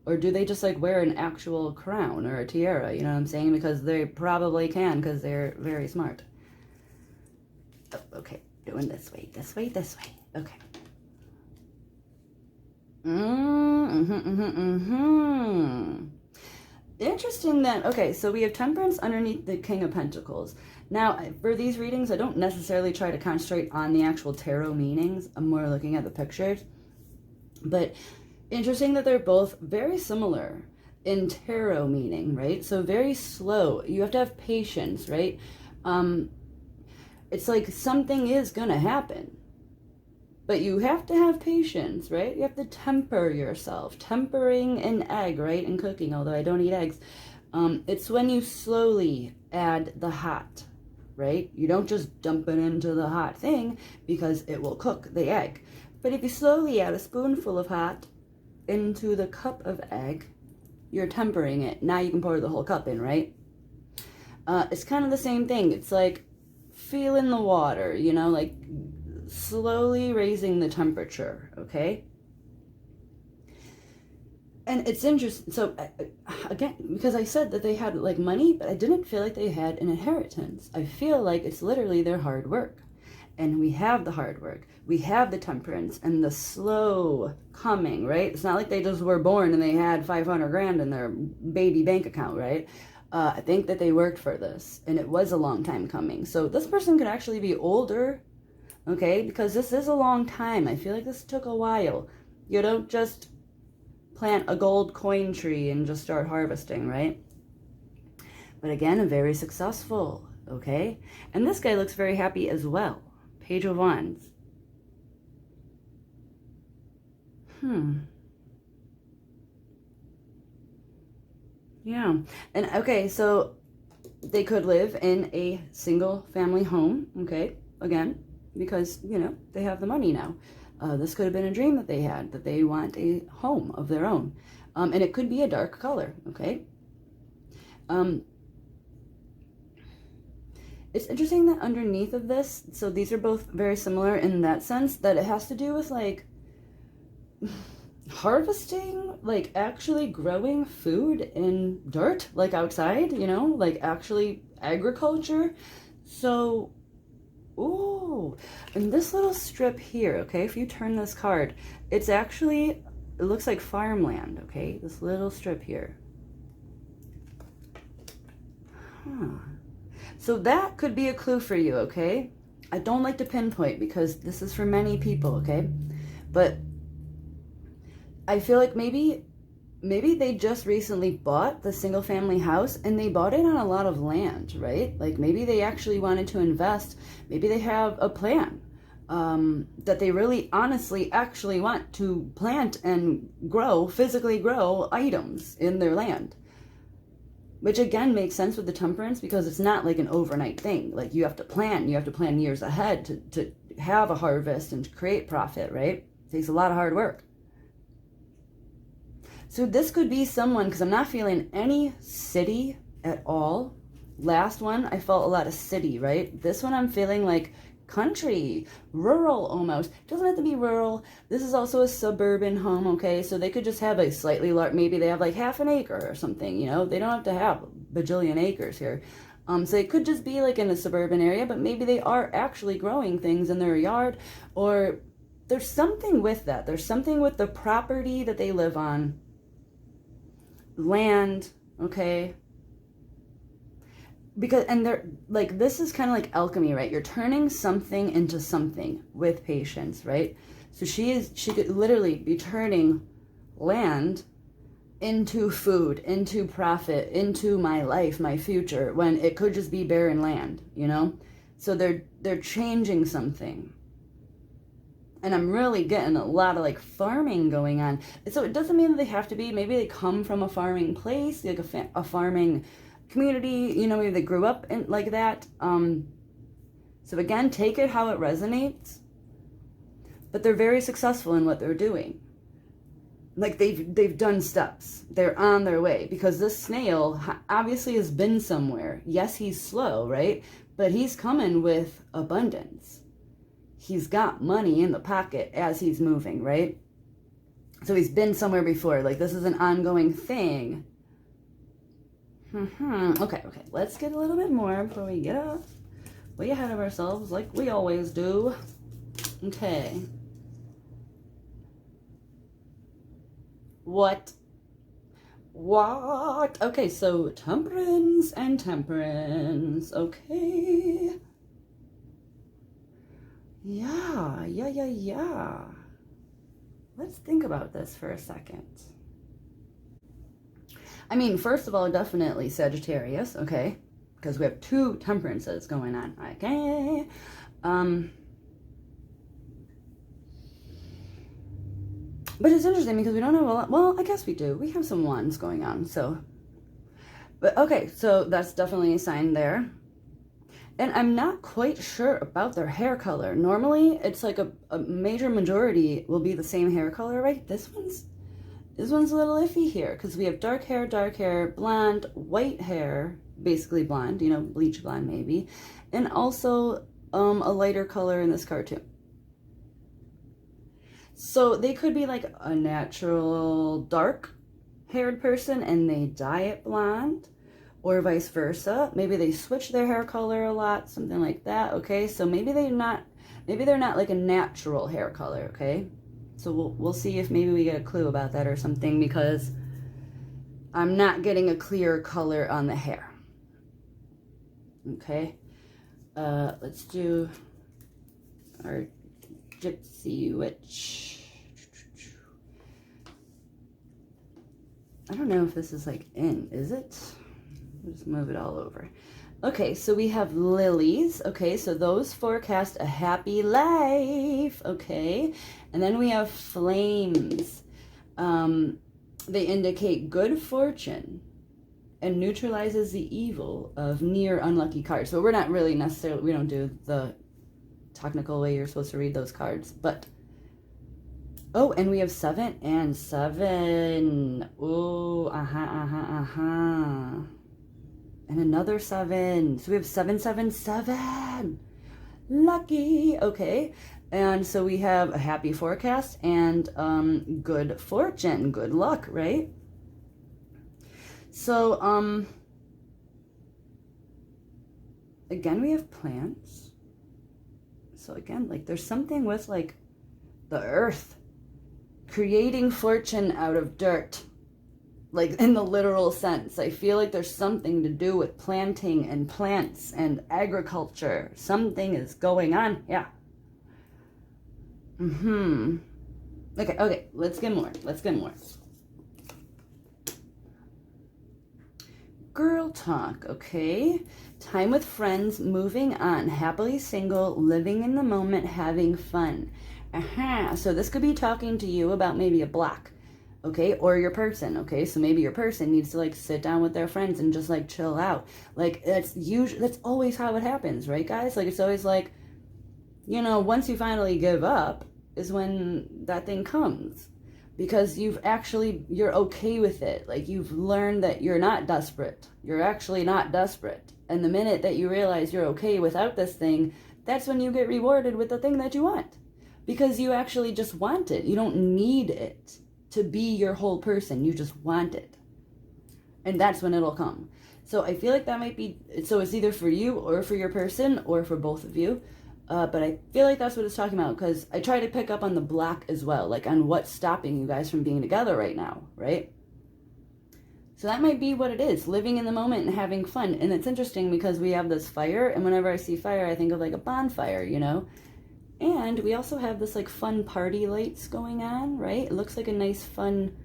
Or do they just like wear an actual crown or a tiara? You know what I'm saying? Because they probably can, because they're very smart. Oh, okay, doing this way, this way, this way. Okay. Interesting that, okay, so we have Temperance underneath the King of Pentacles. Now, for these readings, I don't necessarily try to concentrate on the actual tarot meanings. I'm more looking at the pictures. But interesting that they're both very similar in tarot meaning, right? So very slow. You have to have patience, right? It's like something is going to happen. But you have to have patience, right? You have to temper yourself. Tempering an egg, right? And cooking, although I don't eat eggs. It's when you slowly add the hot, right? You don't just dump it into the hot thing, because it will cook the egg. But if you slowly add a spoonful of hot into the cup of egg, you're tempering it. Now you can pour the whole cup in, right? It's kind of the same thing. It's like feeling the water, you know, like slowly raising the temperature, okay? And it's interesting. So again, because I said that they had like money, but I didn't feel like they had an inheritance. I feel like it's literally their hard work. And we have the hard work. We have the temperance and the slow coming, right? It's not like they just were born and they had 500 grand in their baby bank account, right? I think that they worked for this, and it was a long time coming. So this person could actually be older, okay? Because this is a long time. I feel like this took a while. You don't just plant a gold coin tree and just start harvesting, right? But again, very successful, okay? And this guy looks very happy as well. Page of Wands. Yeah. And okay, so they could live in a single family home, okay? Again, because, you know, they have the money now. This could have been a dream that they had, that they want a home of their own. And it could be a dark color, okay? It's interesting that underneath of this, so these are both very similar in that sense, that it has to do with like harvesting, like actually growing food in dirt, like outside, you know, like actually agriculture. So, ooh, and this little strip here, okay, if you turn this card, it's actually, it looks like farmland, okay, this little strip here. So that could be a clue for you, okay? I don't like to pinpoint because this is for many people, okay? But I feel like maybe they just recently bought the single family house, and they bought it on a lot of land, right? Like maybe they actually wanted to invest. Maybe they have a plan that they really honestly actually want to plant and grow, physically grow items in their land. Which again makes sense with the temperance, because it's not like an overnight thing. Like you have to plan years ahead to have a harvest and to create profit, right? It takes a lot of hard work. So this could be someone, because I'm not feeling any city at all. Last one, I felt a lot of city, right? This one I'm feeling like country, rural almost. It doesn't have to be rural. This is also a suburban home, okay? So they could just have a slightly large, maybe they have like half an acre or something, you know? They don't have to have a bajillion acres here. So it could just be like in a suburban area, but maybe they are actually growing things in their yard, or there's something with that. There's something with the property that they live on. Land, okay? Because, and they're like, this is kind of like alchemy, right? You're turning something into something with patience, right? So she could literally be turning land into food, into profit, into my life, my future, when it could just be barren land, you know? So they're changing something. And I'm really getting a lot of like farming going on. So it doesn't mean that they have to be, maybe they come from a farming place, like a farming community, you know, maybe they grew up in like that. So again, take it how it resonates. But they're very successful in what they're doing. Like they've done steps. They're on their way, because this snail obviously has been somewhere. Yes, he's slow, right? But he's coming with abundance. He's got money in the pocket as he's moving, right? So he's been somewhere before. Like, this is an ongoing thing. Okay. Let's get a little bit more before we get up way ahead of ourselves, like we always do. Okay. What? Okay, so temperance and temperance. Okay. Yeah. Let's think about this for a second. I mean, first of all, definitely Sagittarius, okay? Because we have 2 temperances going on, okay? But it's interesting because we don't have a lot. Well, I guess we do. We have some wands going on, so. But okay, so that's definitely a sign there. And I'm not quite sure about their hair color. Normally, it's like a major majority will be the same hair color, right? This one's a little iffy here, because we have dark hair, blonde, white hair, basically blonde, you know, bleach blonde maybe, and also a lighter color in this cartoon. So they could be like a natural dark haired person and they dye it blonde, or vice versa. Maybe they switch their hair color a lot, something like that, okay? So maybe they're not like a natural hair color, okay? So we'll see if maybe we get a clue about that or something, because I'm not getting a clear color on the hair. Okay? Let's do our gypsy witch. I don't know if this is like in, is it? We'll just move it all over. Okay, so we have lilies. Okay, so those forecast a happy life. Okay, and then we have flames. They indicate good fortune and neutralizes the evil of near unlucky cards. So we're not really necessarily, we don't do the technical way you're supposed to read those cards, but oh, and we have 7 and 7. Oh, and another 7. So we have 777. Lucky. Okay. And so we have a happy forecast and good fortune, good luck, right? So again, we have plants. So again, like there's something with like the earth creating fortune out of dirt. Like in the literal sense, I feel like there's something to do with planting and plants and agriculture. Something is going on. Yeah. Okay, let's get more. Girl talk, okay? Time with friends, moving on, happily single, living in the moment, having fun. So this could be talking to you about maybe a block. Okay, or your person, okay? So maybe your person needs to like sit down with their friends and just like chill out. Like that's always how it happens, right guys? Like it's always like, you know, once you finally give up is when that thing comes. Because you're okay with it. Like you've learned that you're not desperate. You're actually not desperate. And the minute that you realize you're okay without this thing, that's when you get rewarded with the thing that you want. Because you actually just want it. You don't need it to be your whole person. You just want it. And that's when it'll come. So I feel like that might be, so it's either for you or for your person or for both of you. But I feel like that's what it's talking about, because I try to pick up on the block as well, like on what's stopping you guys from being together right now, right? So that might be what it is, living in the moment and having fun. And it's interesting because we have this fire, and whenever I see fire, I think of like a bonfire, you know? And we also have this like fun party lights going on, right? It looks like a nice fun,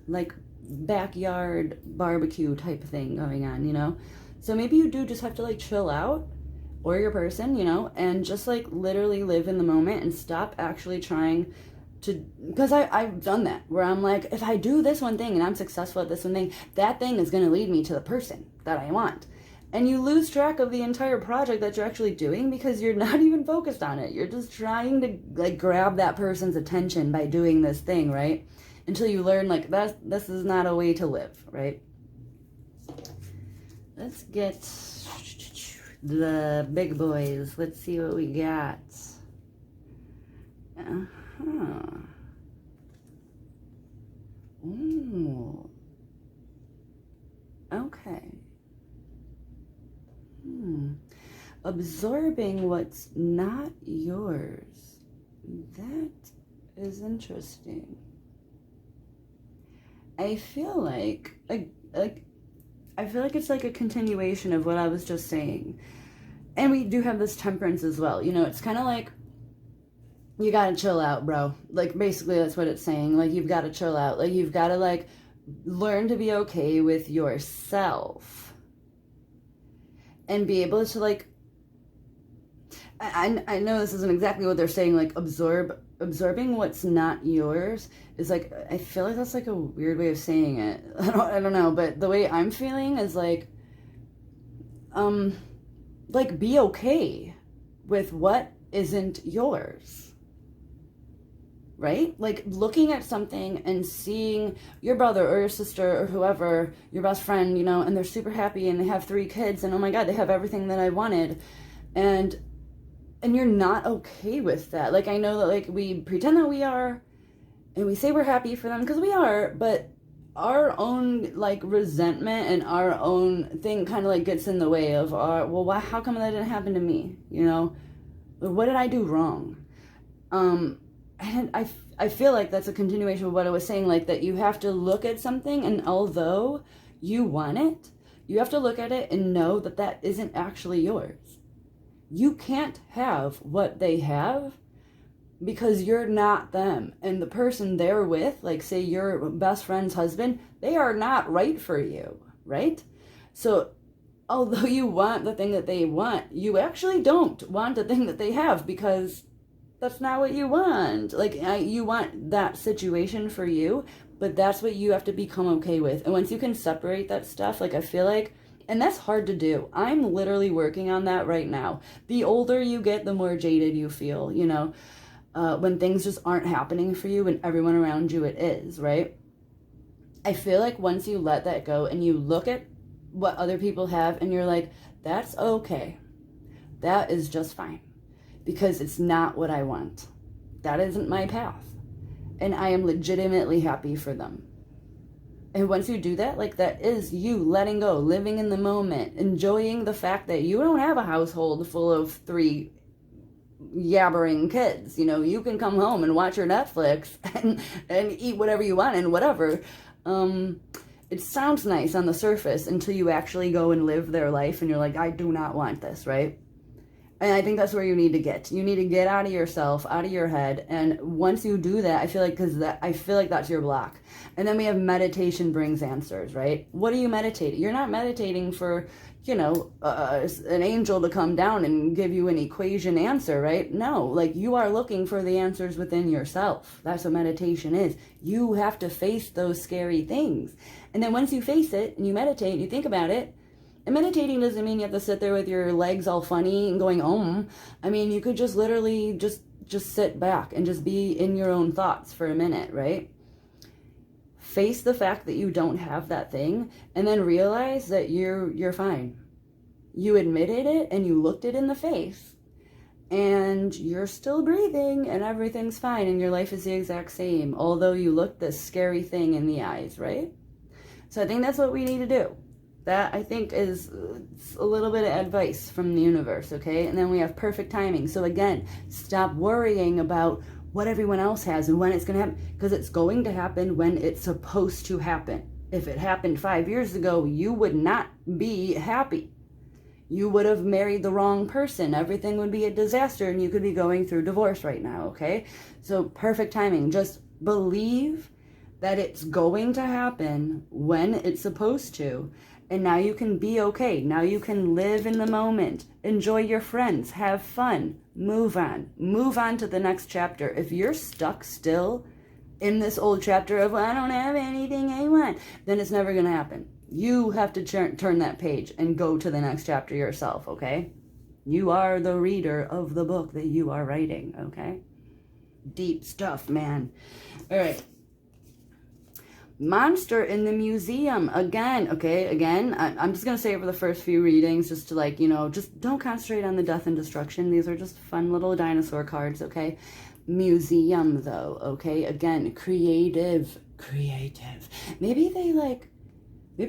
like backyard barbecue type thing going on, you know? So maybe you do just have to like chill out, or your person, you know, and just like literally live in the moment and stop actually trying to, because I've done that where I'm like, if I do this one thing and I'm successful at this one thing, that thing is going to lead me to the person that I want. And you lose track of the entire project that you're actually doing because you're not even focused on it. You're just trying to like grab that person's attention by doing this thing, right? Until you learn like this is not a way to live, right? Let's get the big boys. Let's see what we got. Ooh. Okay. Absorbing what's not yours. That is interesting. I feel like I feel like it's like a continuation of what I was just saying. And we do have this temperance as well. You know, it's kind of like, you gotta chill out, bro. Like, basically, that's what it's saying. Like, you've got to chill out. Like, you've got to, like, learn to be okay with yourself. And be able to, like, I know this isn't exactly what they're saying, like, absorbing what's not yours is, like, I feel like that's, like, a weird way of saying it. I don't know, but the way I'm feeling is, like, be okay with what isn't yours, right? Like, looking at something and seeing your brother or your sister or whoever, your best friend, you know, and they're super happy and they have 3 kids and oh my God, they have everything that I wanted. And you're not okay with that. Like, I know that, like, we pretend that we are, and we say we're happy for them because we are, but our own, like, resentment and our own thing kind of, like, gets in the way of our, well, why, how come that didn't happen to me? You know, what did I do wrong? And I feel like that's a continuation of what I was saying, like, that you have to look at something, and although you want it, you have to look at it and know that that isn't actually yours. You can't have what they have because you're not them. And the person they're with, like, say your best friend's husband, they are not right for you, right? So although you want the thing that they want, you actually don't want the thing that they have because that's not what you want. Like, you want that situation for you, but that's what you have to become okay with. And once you can separate that stuff, like, I feel like, and that's hard to do. I'm literally working on that right now. The older you get, the more jaded you feel, you know, when things just aren't happening for you and everyone around you it is, right? I feel like once you let that go and you look at what other people have and you're like, that's okay. That is just fine because it's not what I want. That isn't my path. And I am legitimately happy for them. And once you do that, like, that is you letting go, living in the moment, enjoying the fact that you don't have a household full of 3 yabbering kids. You know, you can come home and watch your Netflix and eat whatever you want and whatever. It sounds nice on the surface until you actually go and live their life and you're like, I do not want this, right? And I think that's where you need to get. You need to get out of yourself, out of your head. And once you do that, I feel like that's your block. And then we have meditation brings answers, right? What are you meditating? You're not meditating for, you know, an angel to come down and give you an equation answer, right? No, like, you are looking for the answers within yourself. That's what meditation is. You have to face those scary things. And then once you face it and you meditate and you think about it, and meditating doesn't mean you have to sit there with your legs all funny and going, I mean, you could just literally just sit back and just be in your own thoughts for a minute, right? Face the fact that you don't have that thing and then realize that you're fine. You admitted it and you looked it in the face. And you're still breathing and everything's fine and your life is the exact same, although you look this scary thing in the eyes, right? So I think that's what we need to do. That, I think, is a little bit of advice from the universe, okay? And then we have perfect timing. So again, stop worrying about what everyone else has and when it's going to happen, because it's going to happen when it's supposed to happen. If it happened 5 years ago, you would not be happy. You would have married the wrong person. Everything would be a disaster and you could be going through divorce right now, okay? So perfect timing. Just believe that it's going to happen when it's supposed to. And now you can be okay. Now you can live in the moment. Enjoy your friends. Have fun. Move on. Move on to the next chapter. If you're stuck still in this old chapter of, well, I don't have anything I want, then it's never going to happen. You have to turn that page and go to the next chapter yourself, okay? You are the reader of the book that you are writing, okay? Deep stuff, man. All right. Monster in the museum. Again, okay, again, I'm just going to say over the first few readings just to, like, you know, just don't concentrate on the death and destruction. These are just fun little dinosaur cards, okay? Museum, though, okay? Again, creative. Maybe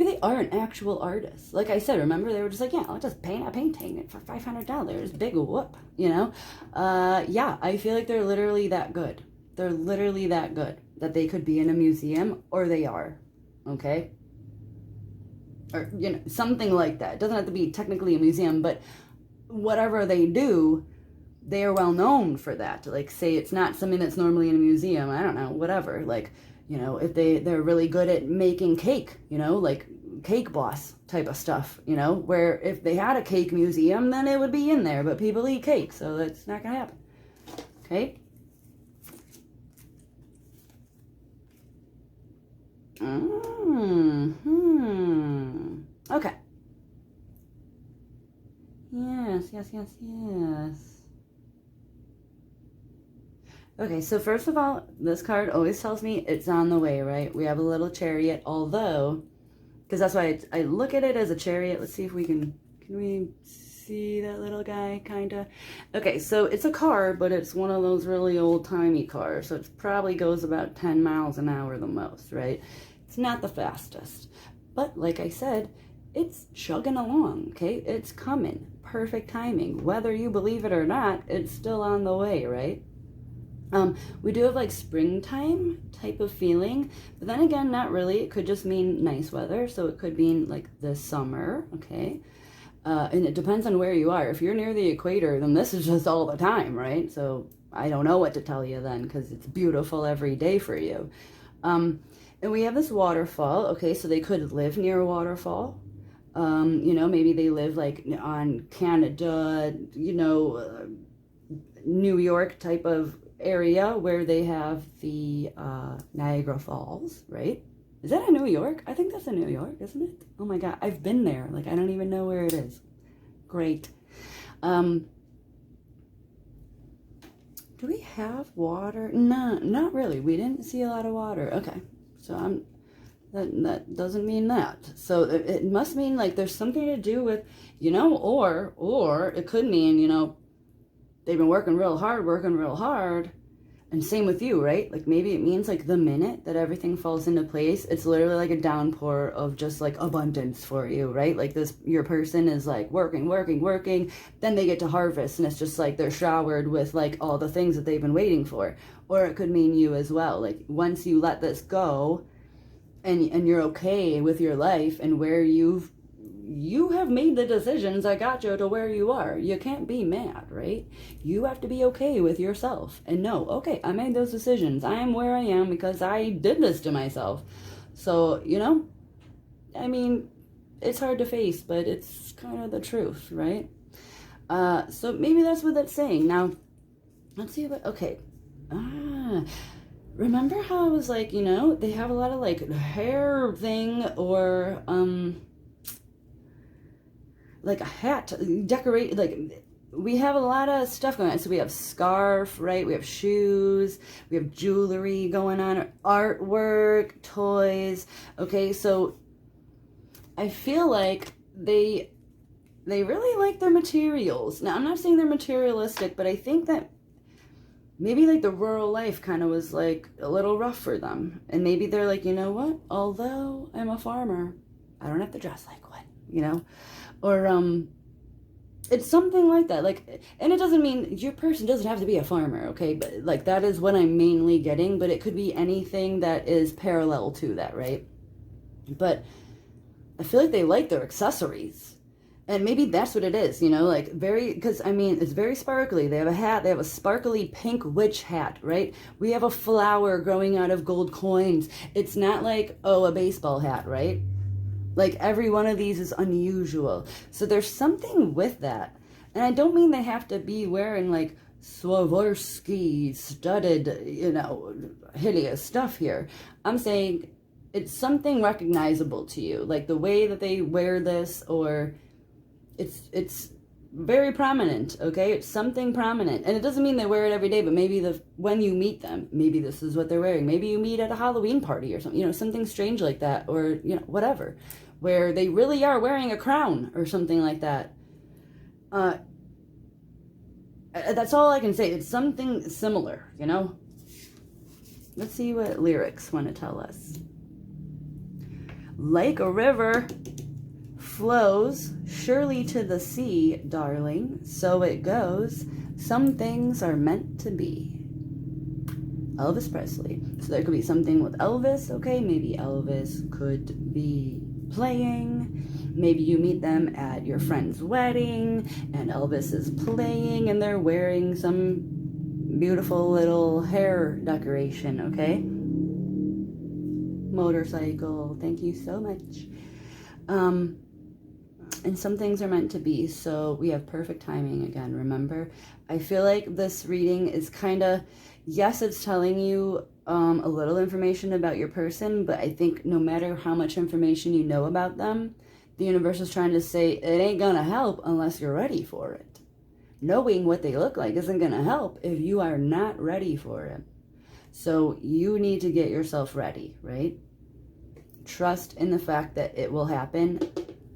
they are an actual artist. Like I said, remember, they were just like, yeah, I'll just paint a painting for $500. Big whoop, you know? Yeah, I feel like they're literally that good. They're literally that good that they could be in a museum, or they are, okay? Or, you know, something like that. It doesn't have to be technically a museum, but whatever they do, they are well known for that. Like, say it's not something that's normally in a museum, I don't know, whatever, like, you know, if they're really good at making cake, you know, like Cake Boss type of stuff, you know, where if they had a cake museum, then it would be in there, but people eat cake, so that's not going to happen. Okay? Okay. Yes. Okay, so first of all, this card always tells me it's on the way, right? We have a little chariot, although, because that's why I look at it as a chariot. Let's see if we can we see that little guy, kind of? Okay, so it's a car, but it's one of those really old-timey cars, so it probably goes about 10 miles an hour the most, right? It's not the fastest, but like I said, it's chugging along, okay? It's coming. Perfect timing. Whether you believe it or not, it's still on the way, right? We do have like springtime type of feeling, but then again, not really. It could just mean nice weather, so it could mean like the summer, okay? And it depends on where you are. If you're near the equator, then this is just all the time, right? So I don't know what to tell you then, because it's beautiful every day for you. And we have this waterfall, okay? So they could live near a waterfall. You know, maybe they live like on Canada, you know, New York type of area where they have the Niagara Falls, right? Is that in New York? I think that's in New York, isn't it? Oh my God, I've been there. Like, I don't even know where it is. Great. Do we have water? No, not really. We didn't see a lot of water. Okay, so that doesn't mean that. So it must mean like there's something to do with, you know, or it could mean, you know, they've been working real hard, and same with you, right? Like maybe it means like the minute that everything falls into place, it's literally like a downpour of just like abundance for you, right? Like your person is like working, then they get to harvest, and it's just like they're showered with like all the things that they've been waiting for. Or it could mean you as well. Like once you let this go, and you're okay with your life and where you have made the decisions that got you to where you are. You can't be mad, right? You have to be okay with yourself and know, okay, I made those decisions. I am where I am because I did this to myself. So, you know, I mean, it's hard to face, but it's kind of the truth, right? So maybe that's what that's saying. Now, let's see what, okay. Remember how I was like, you know, they have a lot of like hair thing or, like a hat, decorate, like we have a lot of stuff going on. So we have scarf, right? We have shoes, we have jewelry going on, artwork, toys. Okay, so I feel like they they really like their materials. Now, I'm not saying they're materialistic, but I think that maybe like the rural life kind of was like a little rough for them. And maybe they're like, you know what? Although I'm a farmer, I don't have to dress like one, you know? Or, it's something like that. Like, and it doesn't mean your person doesn't have to be a farmer, okay? But like, that is what I'm mainly getting, but it could be anything that is parallel to that, right? But I feel like they like their accessories. And maybe that's what it is, you know, like very, because I mean, it's very sparkly. They have a hat, they have a sparkly pink witch hat, right? We have a flower growing out of gold coins. It's not like, oh, a baseball hat, right? Like every one of these is unusual. So there's something with that. And I don't mean they have to be wearing like Swarovski studded, you know, hideous stuff here. I'm saying it's something recognizable to you, like the way that they wear this, or it's very prominent, okay? It's something prominent. And it doesn't mean they wear it every day, but maybe when you meet them, maybe this is what they're wearing. Maybe you meet at a Halloween party or something, you know, something strange like that, or, you know, whatever, where they really are wearing a crown or something like that. That's all I can say. It's something similar, you know? Let's see what lyrics want to tell us. Like a river flows surely to the sea, darling, so it goes. Some things are meant to be. Elvis Presley. So there could be something with Elvis, okay? Maybe Elvis could be playing. Maybe you meet them at your friend's wedding and Elvis is playing and they're wearing some beautiful little hair decoration, okay? Motorcycle. Thank you so much. And some things are meant to be, so we have perfect timing again, remember? I feel like this reading is kind of, yes, it's telling you a little information about your person, but I think no matter how much information you know about them, the universe is trying to say it ain't gonna help unless you're ready for it. Knowing what they look like isn't gonna help if you are not ready for it. So you need to get yourself ready, right? Trust in the fact that it will happen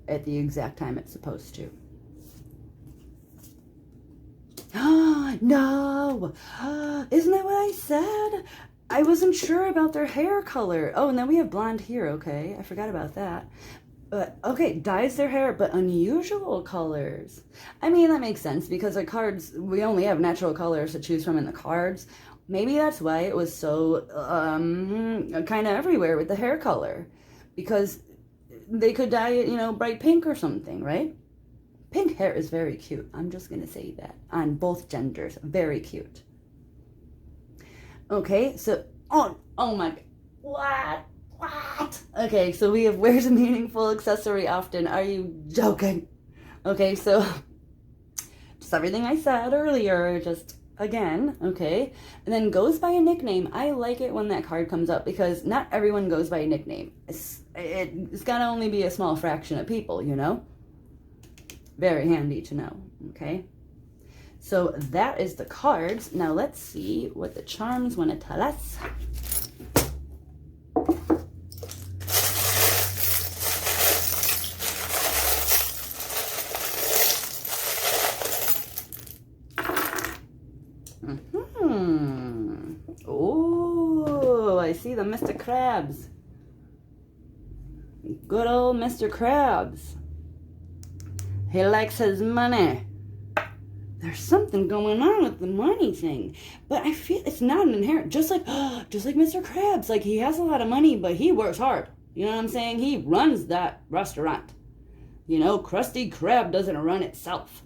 at the exact time it's supposed to. No! Isn't that what I said? I wasn't sure about their hair color. Oh, and then we have blonde here, okay? I forgot about that. But, okay, dyes their hair, but unusual colors. I mean, that makes sense because our cards, we only have natural colors to choose from in the cards. Maybe that's why it was so kind of everywhere with the hair color. Because they could dye it, you know, bright pink or something, right? Pink hair is very cute. I'm just going to say that. On both genders. Very cute. Okay, so, oh my God. What? Okay, so we have wears a meaningful accessory often. Are you joking? Okay, so, just everything I said earlier, just again, okay? And then goes by a nickname. I like it when that card comes up because not everyone goes by a nickname. It's gotta only be a small fraction of people, you know? Very handy to know, okay? So that is the cards. Now let's see what the charms want to tell us. Oh, I see the Mr. Krabs. Good old Mr. Krabs. He likes his money. There's something going on with the money thing. But I feel it's not an inherent. Just like Mr. Krabs. Like, he has a lot of money, but he works hard. You know what I'm saying? He runs that restaurant. You know, Krusty Krab doesn't run itself.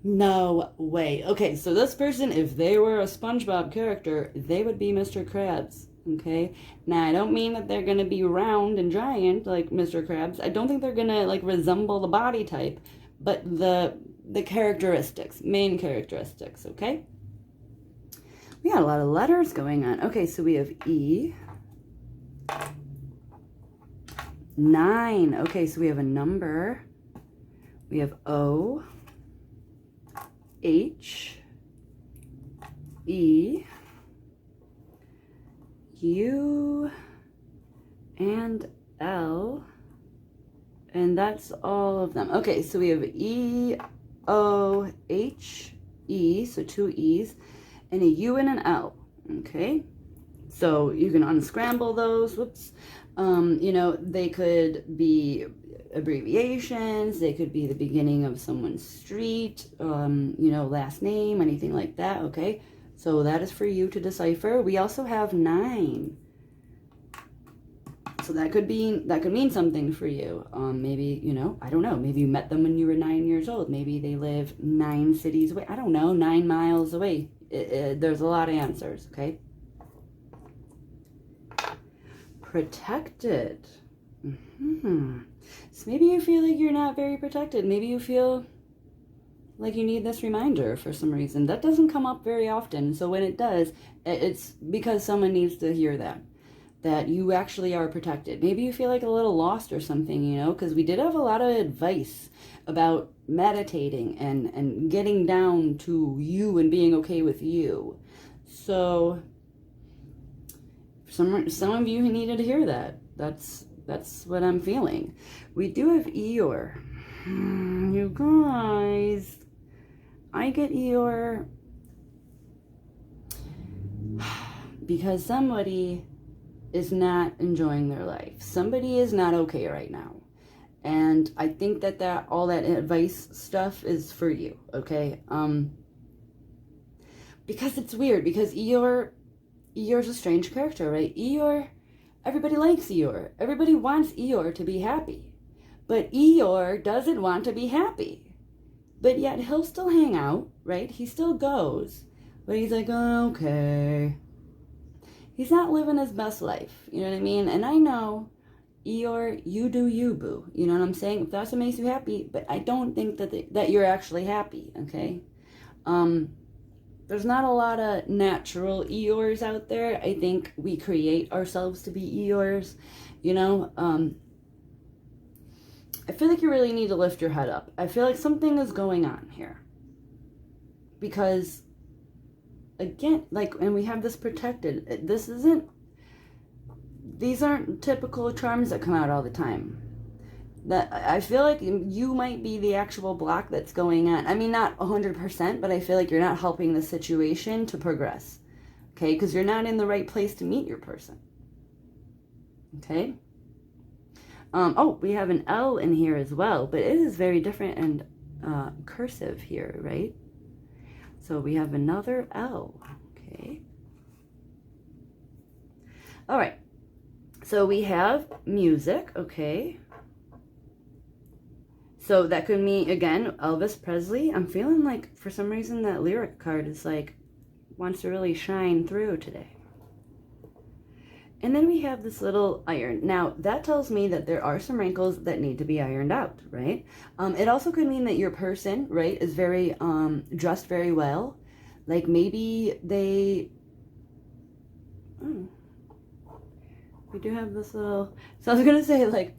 No way. Okay, so this person, if they were a SpongeBob character, they would be Mr. Krabs. Okay? Now, I don't mean that they're going to be round and giant like Mr. Krabs. I don't think they're going to, like, resemble the body type. But the characteristics, main characteristics, okay? We got a lot of letters going on. Okay, so we have E. 9. Okay, so we have a number. We have O. H. E. U. And L. And that's all of them. Okay, so we have E-O-H-E, so 2 E's, and a U and an L, okay? So you can unscramble those, whoops. You know, they could be abbreviations, they could be the beginning of someone's street, you know, last name, anything like that, okay? So that is for you to decipher. We also have 9. So that could mean something for you. Maybe, you know, I don't know. Maybe you met them when you were 9 years old. Maybe they live 9 cities away. I don't know, 9 miles away. There's a lot of answers, okay? Protected. So maybe you feel like you're not very protected. Maybe you feel like you need this reminder for some reason. That doesn't come up very often. So when it does, it's because someone needs to hear that you actually are protected. Maybe you feel like a little lost or something, you know, because we did have a lot of advice about meditating and getting down to you and being okay with you. So some of you needed to hear that. That's what I'm feeling. We do have Eeyore. You guys, I get Eeyore because somebody is not enjoying their life. Somebody is not okay right now. And I think that all that advice stuff is for you, okay? Because it's weird, because Eeyore's a strange character, right? Eeyore, everybody likes Eeyore. Everybody wants Eeyore to be happy. But Eeyore doesn't want to be happy. But yet he'll still hang out, right? He still goes. But he's like, oh, okay. He's not living his best life, you know what I mean? And I know, Eeyore, you do you, boo. You know what I'm saying? If that's what makes you happy, but I don't think that you're actually happy, okay? There's not a lot of natural Eeyores out there. I think we create ourselves to be Eeyores, you know? I feel like you really need to lift your head up. I feel like something is going on here. Because again, like, and we have this protected. These aren't typical charms that come out all the time. That I feel like you might be the actual block that's going on. I mean, not 100%, but I feel like you're not helping the situation to progress. Okay, because you're not in the right place to meet your person. Okay. Oh, we have an L in here as well, but it is very different and cursive here, right? So we have another L, okay. All right, so we have music, okay. So that could mean, again, Elvis Presley. I'm feeling like, for some reason, that lyric card is like, wants to really shine through today. And then we have this little iron. Now, that tells me that there are some wrinkles that need to be ironed out, right? It also could mean that your person, right, is very, dressed very well. Like, maybe they, we do have this little, so I was going to say, like,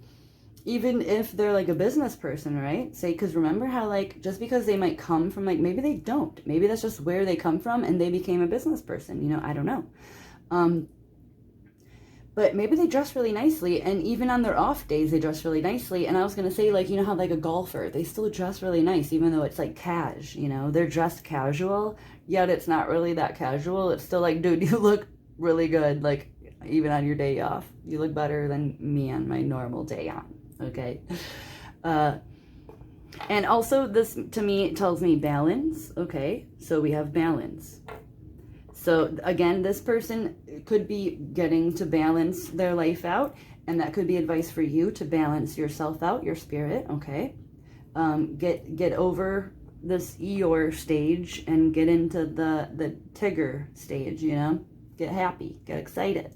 even if they're, like, a business person, right? Say, because remember how, like, just because they might come from, like, maybe they don't. Maybe that's just where they come from and they became a business person, you know, I don't know. But maybe they dress really nicely, and even on their off days, they dress really nicely. And I was going to say, like, you know how, like, a golfer, they still dress really nice, even though it's, like, cash, you know? They're dressed casual, yet it's not really that casual. It's still like, dude, you look really good, like, even on your day off. You look better than me on my normal day on, okay? And also, this, to me, tells me balance, okay? So we have balance. So again, this person could be getting to balance their life out, and that could be advice for you to balance yourself out, your spirit, okay? Get over this Eeyore stage and get into the Tigger stage, you know? Get happy, get excited.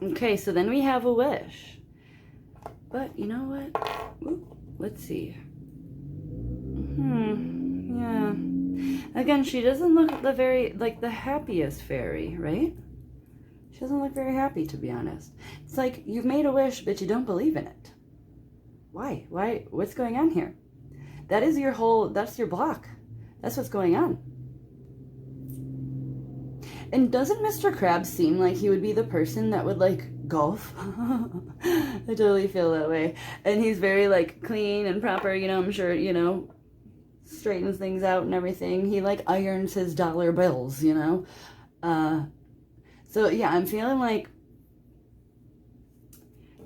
Okay, so then we have a wish. But you know what? Ooh, let's see. Yeah. Again, she doesn't look the happiest fairy, right? She doesn't look very happy, to be honest. It's like, you've made a wish, but you don't believe in it. Why? Why? What's going on here? That's your block. That's what's going on. And doesn't Mr. Krabs seem like he would be the person that would, like, golf. I totally feel that way. And he's very like clean and proper, you know, I'm sure, you know, straightens things out and everything. He like irons his dollar bills, you know. So yeah, I'm feeling like,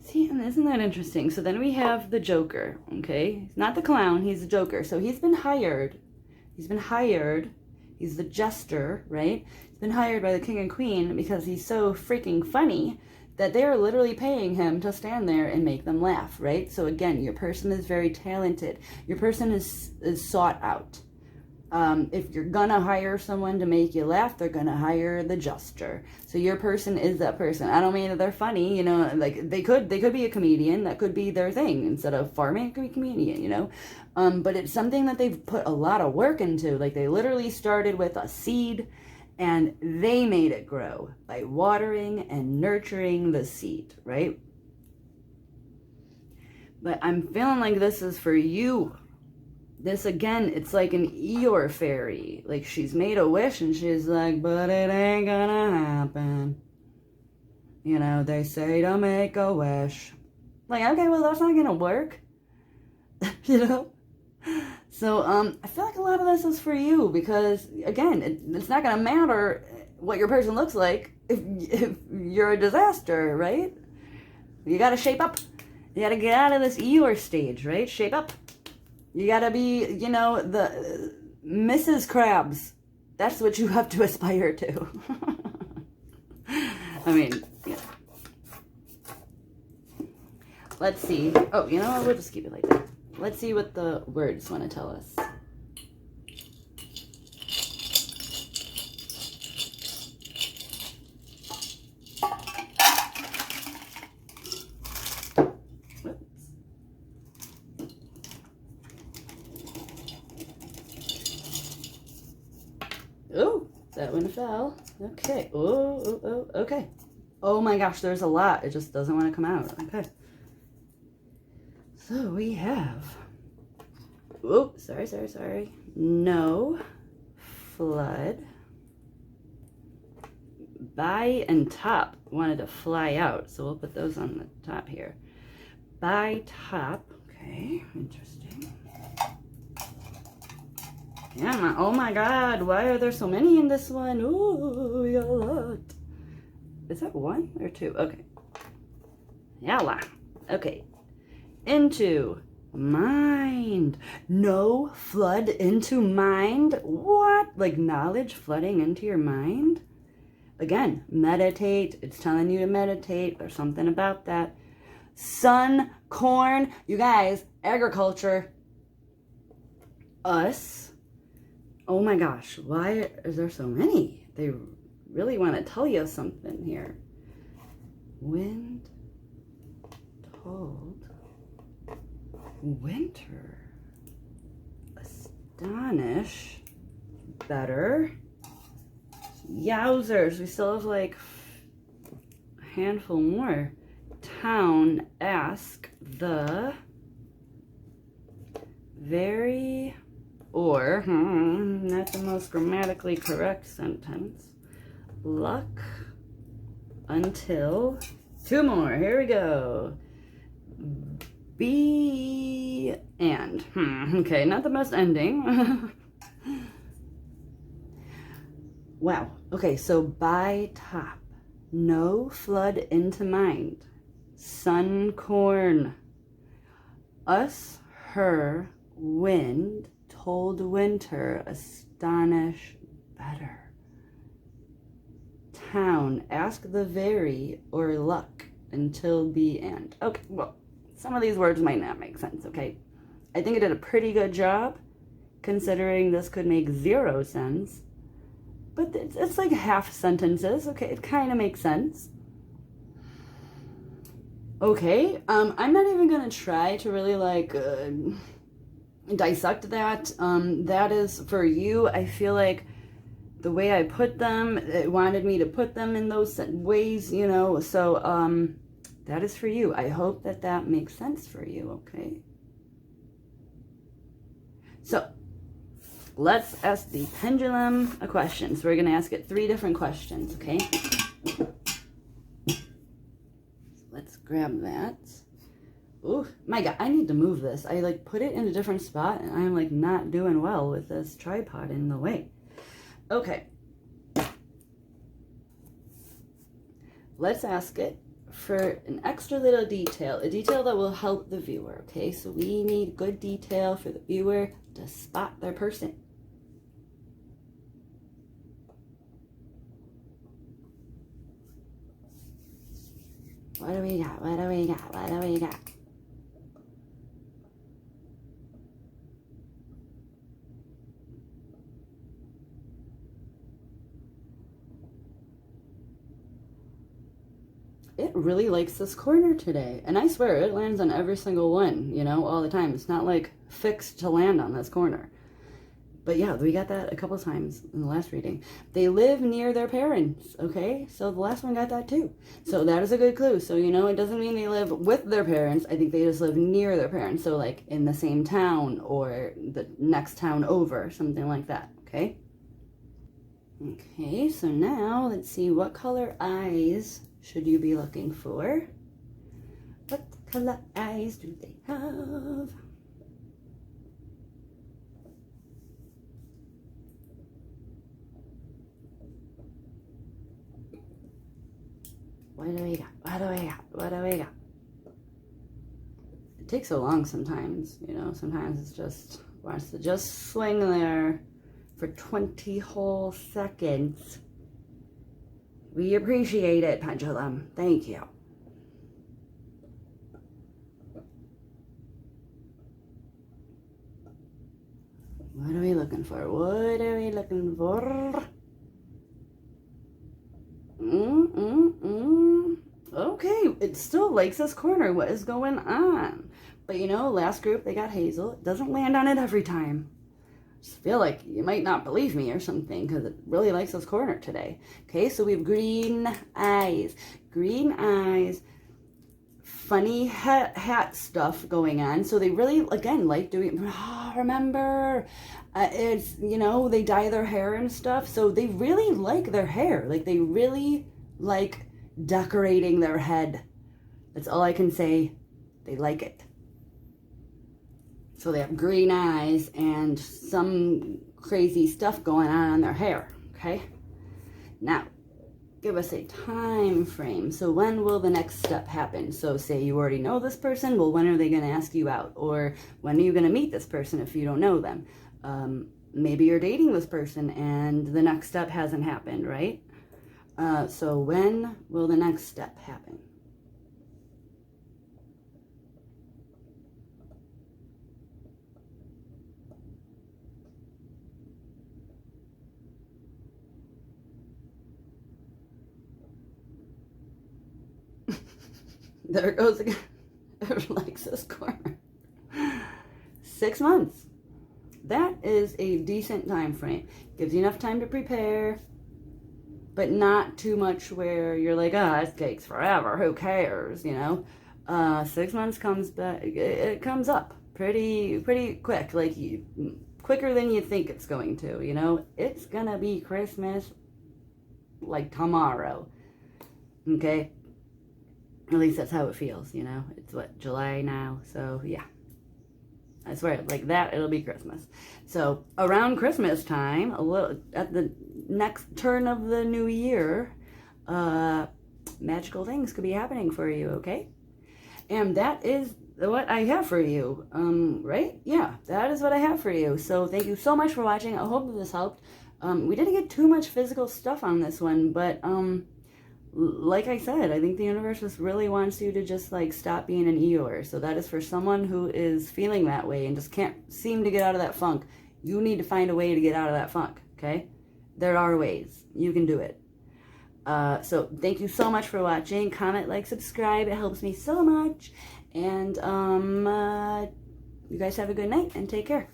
see, and isn't that interesting? So then we have the Joker, okay? He's not the clown, he's the Joker. So he's been hired. He's the jester, right? He's been hired by the king and queen because he's so freaking funny that they're literally paying him to stand there and make them laugh, right? So again, your person is very talented. Your person is sought out. If you're gonna hire someone to make you laugh, they're gonna hire the jester. So your person is that person. I don't mean that they're funny, you know, like they could be a comedian. That could be their thing. Instead of farming, it could be comedian, you know. But it's something that they've put a lot of work into. Like they literally started with a seed and they made it grow by watering and nurturing the seed, right? But I'm feeling like this is for you. This, again, it's like an Eeyore fairy. Like, she's made a wish, and she's like, but it ain't gonna happen. You know, they say to make a wish. Like, okay, well, that's not gonna work. You know? So, I feel like a lot of this is for you, because, again, it's not gonna matter what your person looks like if you're a disaster, right? You gotta shape up. You gotta get out of this Eeyore stage, right? Shape up. You gotta be, you know, the Mrs. Krabs. That's what you have to aspire to. I mean, yeah. Let's see. Oh, you know what? We'll just keep it like that. Let's see what the words want to tell us. Oh, that one fell. Okay. Oh, okay. Oh my gosh, there's a lot. It just doesn't want to come out. Okay. So we have, oh, sorry. No flood. By and top wanted to fly out. So we'll put those on the top here. By top. Okay, interesting. Yeah, oh my god, why are there so many in this one? Ooh, we got a lot. Is that one or two? Okay. Yalla. Okay. Into mind. No flood into mind. What? Like knowledge flooding into your mind? Again, meditate. It's telling you to meditate. There's something about that. Sun, corn. You guys, agriculture. Us. Oh my gosh, why is there so many? They really want to tell you something here. Wind told winter. Astonish. Better. Yowzers. We still have like a handful more. Town. Ask the very, or not the most grammatically correct sentence. Luck until, two more, here we go. Be and, okay, not the best ending. Wow, okay, so by top, no flood into mind. Sun, corn. Us, her, wind, told winter, astonish, better. Town, ask the very, or luck, until be and. Okay, well, some of these words might not make sense, okay? I think I did a pretty good job, considering this could make 0 sense. But it's like half sentences, okay? It kind of makes sense. Okay, I'm not even gonna try to really like dissect that. That is for you. I feel like the way I put them, it wanted me to put them in those ways, you know, so that is for you. I hope that that makes sense for you, okay? So let's ask the pendulum a question. So we're going to ask it 3 different questions, okay? grab that. Oh my God, I need to move this. I like put it in a different spot and I'm like not doing well with this tripod in the way. Okay. Let's ask it for an extra little detail, a detail that will help the viewer, okay? So we need good detail for the viewer to spot their person. What do we got? What do we got? What do we got? It really likes this corner today. And I swear, it lands on every single one, you know, all the time. It's not like fixed to land on this corner. But yeah, we got that a couple times in the last reading. They live near their parents, okay? So the last one got that too. So that is a good clue. So, you know, it doesn't mean they live with their parents. I think they just live near their parents. So like in the same town or the next town over, something like that, okay? Okay, so now let's see, what color eyes should you be looking for? What color eyes do they have? What do we got? What do we got? What do we got? It takes so long sometimes, you know, sometimes it's just wants to just swing there for 20 whole seconds. We appreciate it, pendulum. Thank you. What are we looking for? What are we looking for? Okay, it still likes this corner. What is going on? But you know, last group, they got Hazel. It doesn't land on it every time. Just feel like you might not believe me or something because it really likes this corner today. Okay, so we have green eyes. Green eyes. Funny hat stuff going on. So they really, again, like doing, remember, it's, you know, they dye their hair and stuff. So they really like their hair. Like they really like decorating their head. That's all I can say. They like it. So they have green eyes and some crazy stuff going on their hair, okay? Now, give us a time frame. So when will the next step happen? So say you already know this person, well, when are they going to ask you out? Or when are you going to meet this person if you don't know them? Maybe you're dating this person and the next step hasn't happened, right? So when will the next step happen? There it goes again. It likes this corner. 6 months. That is a decent time frame. Gives you enough time to prepare, but not too much where you're like, oh, this takes forever. Who cares? You know, 6 months comes back. It comes up pretty quick. Like quicker than you think it's going to. You know, it's gonna be Christmas like tomorrow. Okay. At least that's how it feels, you know. It's what, July now, so yeah. I swear, like that, it'll be Christmas. So around Christmas time, a little at the next turn of the new year, magical things could be happening for you, okay? And that is what I have for you, right? Yeah, that is what I have for you. So thank you so much for watching. I hope this helped. We didn't get too much physical stuff on this one, but like I said, I think the universe just really wants you to just like stop being an Eeyore. So that is for someone who is feeling that way and just can't seem to get out of that funk. You need to find a way to get out of that funk, okay? There are ways. You can do it. So thank you so much for watching. Comment, like, subscribe. It helps me so much. And you guys have a good night and take care.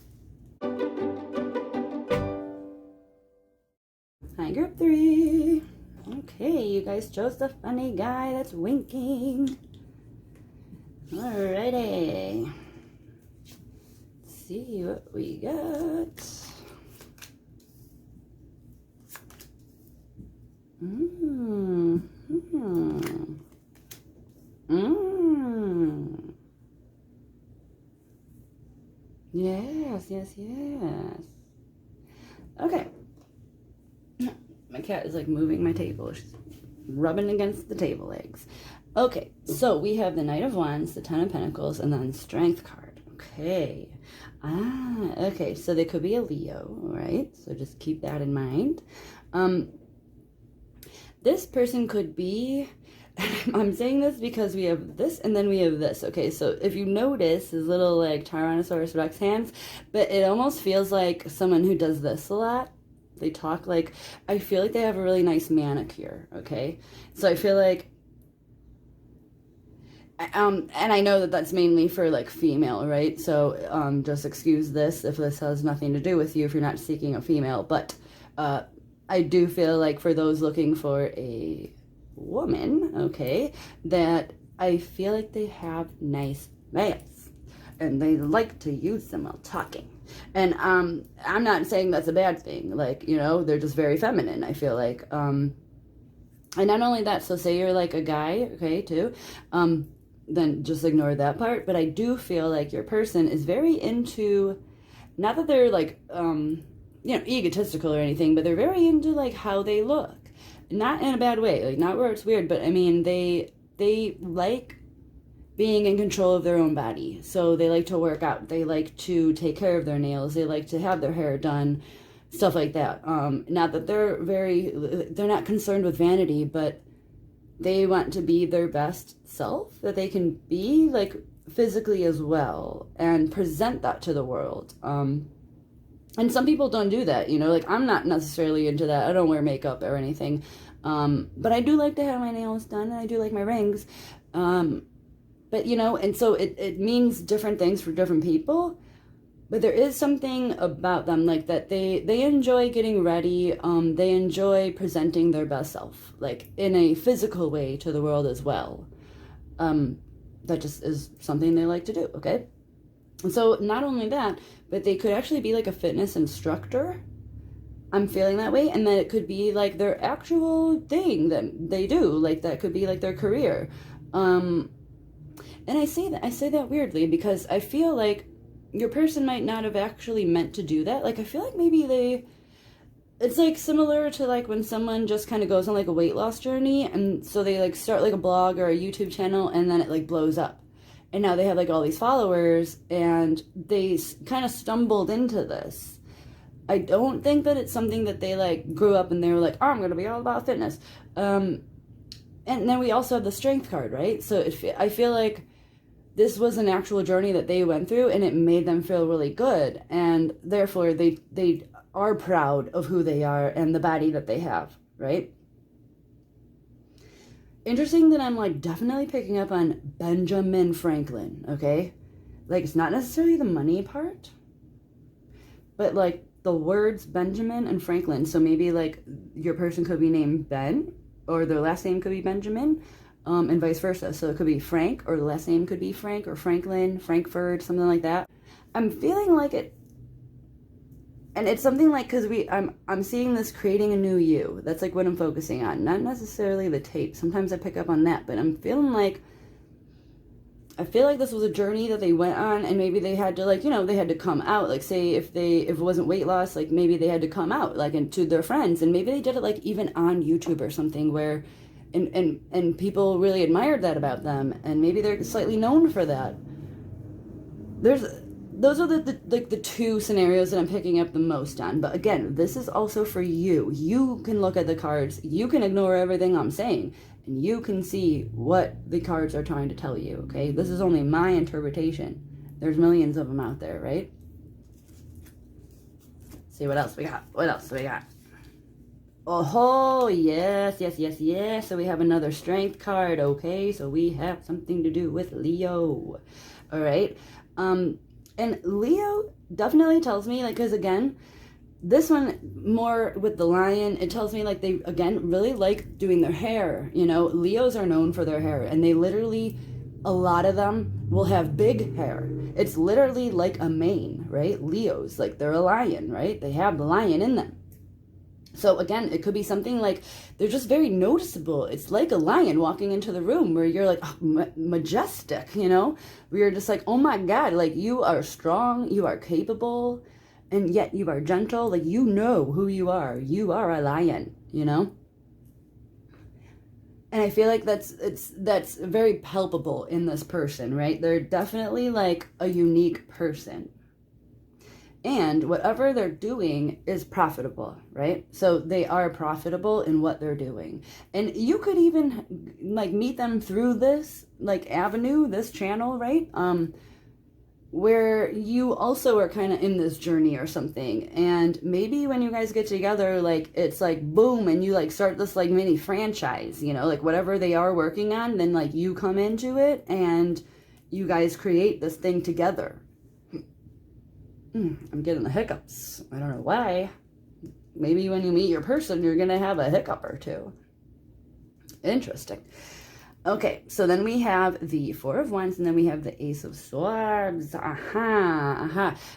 Hi, group 3. Okay, you guys chose the funny guy that's winking. Alrighty. Let's see what we got. Mmm. yes, yes. Okay. My cat is like moving my table. She's rubbing against the table legs. Okay, so we have the Knight of Wands, the Ten of Pentacles, and then Strength card. Okay. Okay, so they could be a Leo, right? So just keep that in mind. This person could be, I'm saying this because we have this and then we have this. Okay, so if you notice his little like Tyrannosaurus Rex hands, but it almost feels like someone who does this a lot. They talk like, I feel like they have a really nice manicure, okay? So I feel like, and I know that that's mainly for like female, right? So just excuse this if this has nothing to do with you if you're not seeking a female, but I do feel like for those looking for a woman, okay, that I feel like they have nice nails and they like to use them while talking. And I'm not saying that's a bad thing. Like, you know, they're just very feminine, I feel like. And not only that, so say you're like a guy, okay, too, then just ignore that part. But I do feel like your person is very into, not that they're like, you know, egotistical or anything, but they're very into like how they look. Not in a bad way, like not where it's weird, but I mean, they like being in control of their own body. So they like to work out. They like to take care of their nails. They like to have their hair done, stuff like that. Not that they're not concerned with vanity, but they want to be their best self that they can be, like physically as well, and present that to the world. And some people don't do that, you know, like I'm not necessarily into that. I don't wear makeup or anything. But I do like to have my nails done and I do like my rings. But, you know, and so it means different things for different people. But there is something about them, like that they enjoy getting ready. They enjoy presenting their best self, like in a physical way to the world as well. That just is something they like to do, okay? And so not only that, but they could actually be like a fitness instructor. I'm feeling that way. And then it could be like their actual thing that they do. Like that could be like their career. And I say that weirdly because I feel like your person might not have actually meant to do that. Like I feel like maybe it's like similar to like when someone just kind of goes on like a weight loss journey, and so they like start like a blog or a YouTube channel and then it like blows up. And now they have like all these followers and they kind of stumbled into this. I don't think that it's something that they like grew up and they were like, oh, I'm going to be all about fitness. And then we also have the Strength card, right? So I feel like this was an actual journey that they went through and it made them feel really good. And therefore they are proud of who they are and the body that they have, right? Interesting that I'm like definitely picking up on Benjamin Franklin, okay? Like it's not necessarily the money part, but like the words Benjamin and Franklin. So maybe like your person could be named Ben or their last name could be Benjamin, and vice versa. So it could be Frank or the last name could be Frank or Franklin, Frankfurt, something like that. I'm feeling like it. And it's something like, because I'm seeing this creating a new you. That's like what I'm focusing on. Not necessarily the tape. Sometimes I pick up on that. But I'm feeling like, I feel like this was a journey that they went on. And maybe they had to like, you know, they had to come out. Like say if it wasn't weight loss, like maybe they had to come out like to their friends. And maybe they did it like even on YouTube or something where, and people really admired that about them. And maybe they're slightly known for that. Those are the two scenarios that I'm picking up the most on. But again, this is also for you. You can look at the cards. You can ignore everything I'm saying. And you can see what the cards are trying to tell you, okay? This is only my interpretation. There's millions of them out there, right? Let's see what else we got. What else do we got? Oh, yes. So we have another Strength card, okay? So we have something to do with Leo. All right. And Leo definitely tells me, like, because again, this one more with the lion, it tells me like they, again, really like doing their hair. You know, Leos are known for their hair and they literally, a lot of them will have big hair. It's literally like a mane, right? Leos, like they're a lion, right? They have the lion in them. So again, it could be something like they're just very noticeable. It's like a lion walking into the room where you're like, oh, majestic, you know, where you're just like, oh my God, like you are strong, you are capable, and yet you are gentle. Like, you know who you are. You are a lion, you know? And I feel like that's very palpable in this person, right? They're definitely like a unique person. And whatever they're doing is profitable, right? So they are profitable in what they're doing. And you could even like meet them through this like avenue, this channel, right? Where you also are kind of in this journey or something. And maybe when you guys get together, like it's like boom, and you like start this like mini franchise, you know, like whatever they are working on, then like you come into it and you guys create this thing together. I'm getting the hiccups. I don't know why. Maybe when you meet your person, you're going to have a hiccup or two. Interesting. Okay, so then we have the Four of Wands, and then we have the Ace of Swords.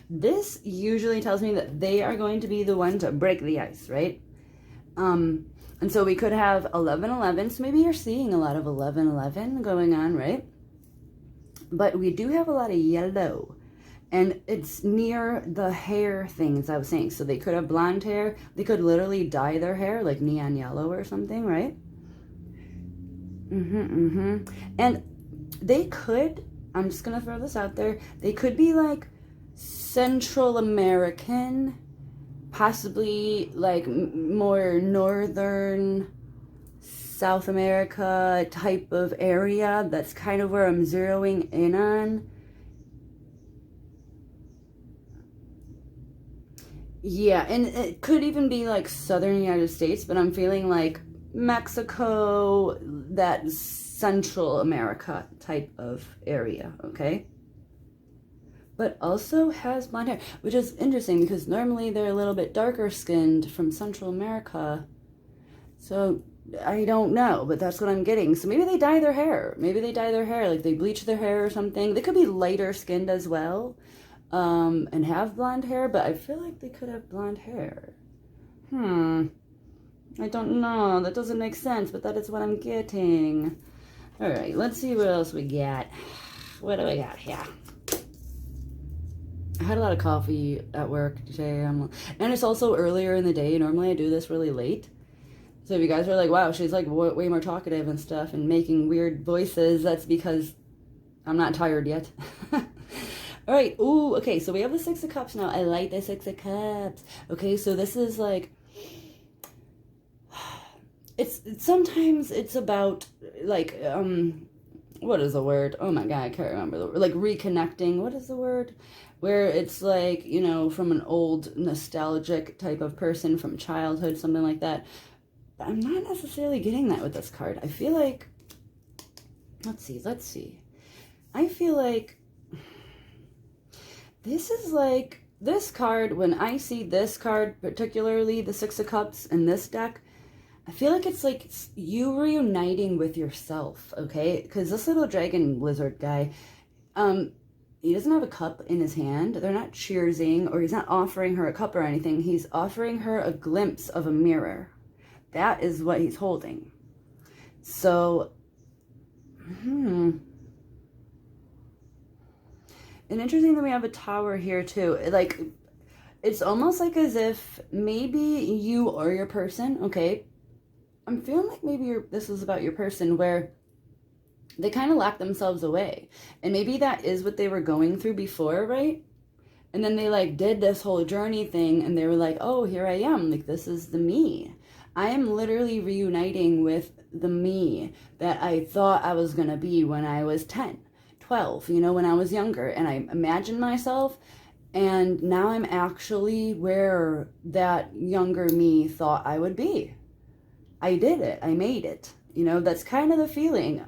This usually tells me that they are going to be the one to break the ice, right? And so we could have 11-11. So maybe you're seeing a lot of 11-11 going on, right? But we do have a lot of yellow. And it's near the hair things I was saying. So they could have blonde hair. They could literally dye their hair like neon yellow or something, right? And they could, I'm just going to throw this out there, they could be like Central American, possibly like more northern South America type of area. That's kind of where I'm zeroing in on. Yeah, and it could even be like southern United States, but I'm feeling like Mexico, that Central America type of area, okay? But also has blonde hair, which is interesting because normally they're a little bit darker skinned from Central America. So I don't know, but that's what I'm getting. So maybe they dye their hair. Maybe they dye their hair, like they bleach their hair or something. They could be lighter skinned as well. And have blonde hair, but I feel like they could have blonde hair. I don't know. That doesn't make sense, but that is what I'm getting. All right, let's see what else we got. What do we got here? I had a lot of coffee at work today, and it's also earlier in the day. Normally I do this really late. So if you guys are like, wow, she's like way more talkative and stuff and making weird voices, that's because I'm not tired yet. All right. Ooh, okay. So we have the Six of Cups now. I like the Six of Cups. Okay. So this is like, sometimes it's about like, what is the word? Oh my God. I can't remember the word. Like reconnecting. What is the word? Where it's like, you know, from an old nostalgic type of person from childhood, something like that. But I'm not necessarily getting that with this card. I feel like, let's see. I feel like, this is like, this card, when I see this card, particularly the Six of Cups in this deck, I feel like it's like you reuniting with yourself, okay? Because this little dragon lizard guy, he doesn't have a cup in his hand. They're not cheersing, or he's not offering her a cup or anything. He's offering her a glimpse of a mirror. That is what he's holding. So, And interesting that we have a tower here too. Like, it's almost like as if maybe you or your person, okay, I'm feeling like maybe this is about your person where they kind of lock themselves away. And maybe that is what they were going through before, right? And then they like did this whole journey thing and they were like, oh, here I am. Like, this is the me. I am literally reuniting with the me that I thought I was going to be when I was 10. 12, you know, when I was younger, and I imagined myself, and now I'm actually where that younger me thought I would be. I did it. I made it. You know, that's kind of the feeling.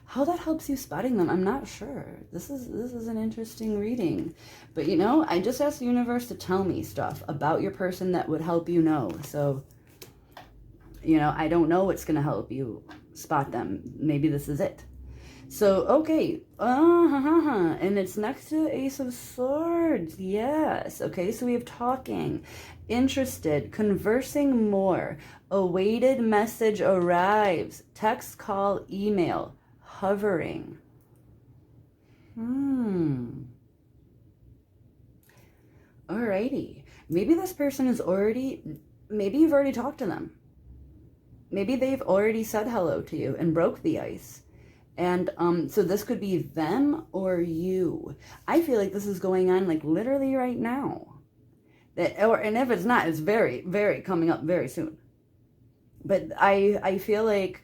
How that helps you spotting them, I'm not sure. This is an interesting reading. But, you know, I just asked the universe to tell me stuff about your person that would help you know. So, you know, I don't know what's going to help you spot them. Maybe this is it. So, okay. And it's next to Ace of Swords. Yes. Okay, so we have talking, interested, conversing more, awaited message arrives, text, call, email, hovering. Alrighty. Maybe this person is already, maybe you've already talked to them. Maybe they've already said hello to you and broke the ice. And so this could be them or you. I feel like this is going on like literally right now. And if it's not, it's very, very coming up very soon. But I feel like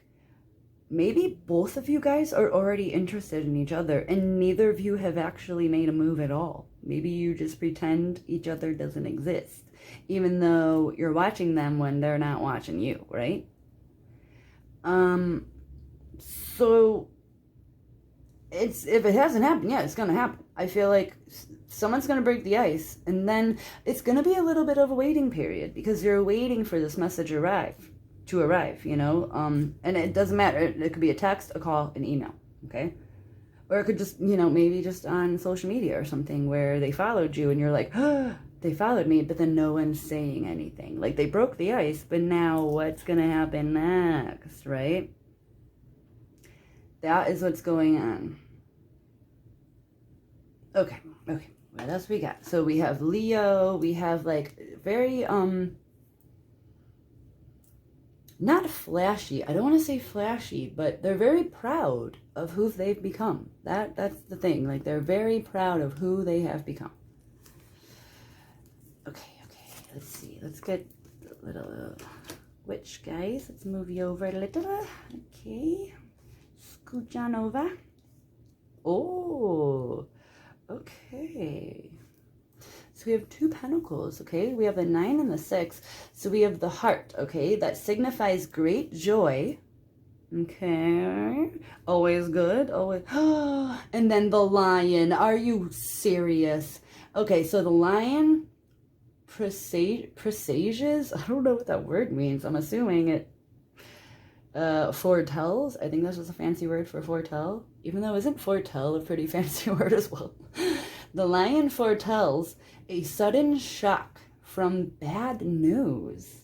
maybe both of you guys are already interested in each other and neither of you have actually made a move at all. Maybe you just pretend each other doesn't exist, even though you're watching them when they're not watching you, right? So if it hasn't happened yet, it's gonna happen. I feel like someone's gonna break the ice, and then it's gonna be a little bit of a waiting period because you're waiting for this message to arrive, you know. And it doesn't matter. It could be a text, a call, an email, okay? Or it could just, you know, maybe just on social media or something where they followed you and you're like, oh, they followed me, but then no one's saying anything. Like they broke the ice, but now what's gonna happen next, right? That is what's going on. Okay. What else we got? So we have Leo. We have like very, not flashy. I don't want to say flashy, but they're very proud of who they've become. That's the thing. Like they're very proud of who they have become. Okay. Let's see. Let's get a little witch, guys. Let's move you over a little. Okay. Scooch on over. Oh, okay. So we have 2 pentacles, okay? We have the 9 and the 6. So we have the heart, okay? That signifies great joy. Okay. Always good. Always. And then the lion. Are you serious? Okay, so the lion presages. I don't know what that word means. I'm assuming it foretells. I think that's just a fancy word for foretell, even though isn't foretell a pretty fancy word as well. The lion foretells a sudden shock from bad news.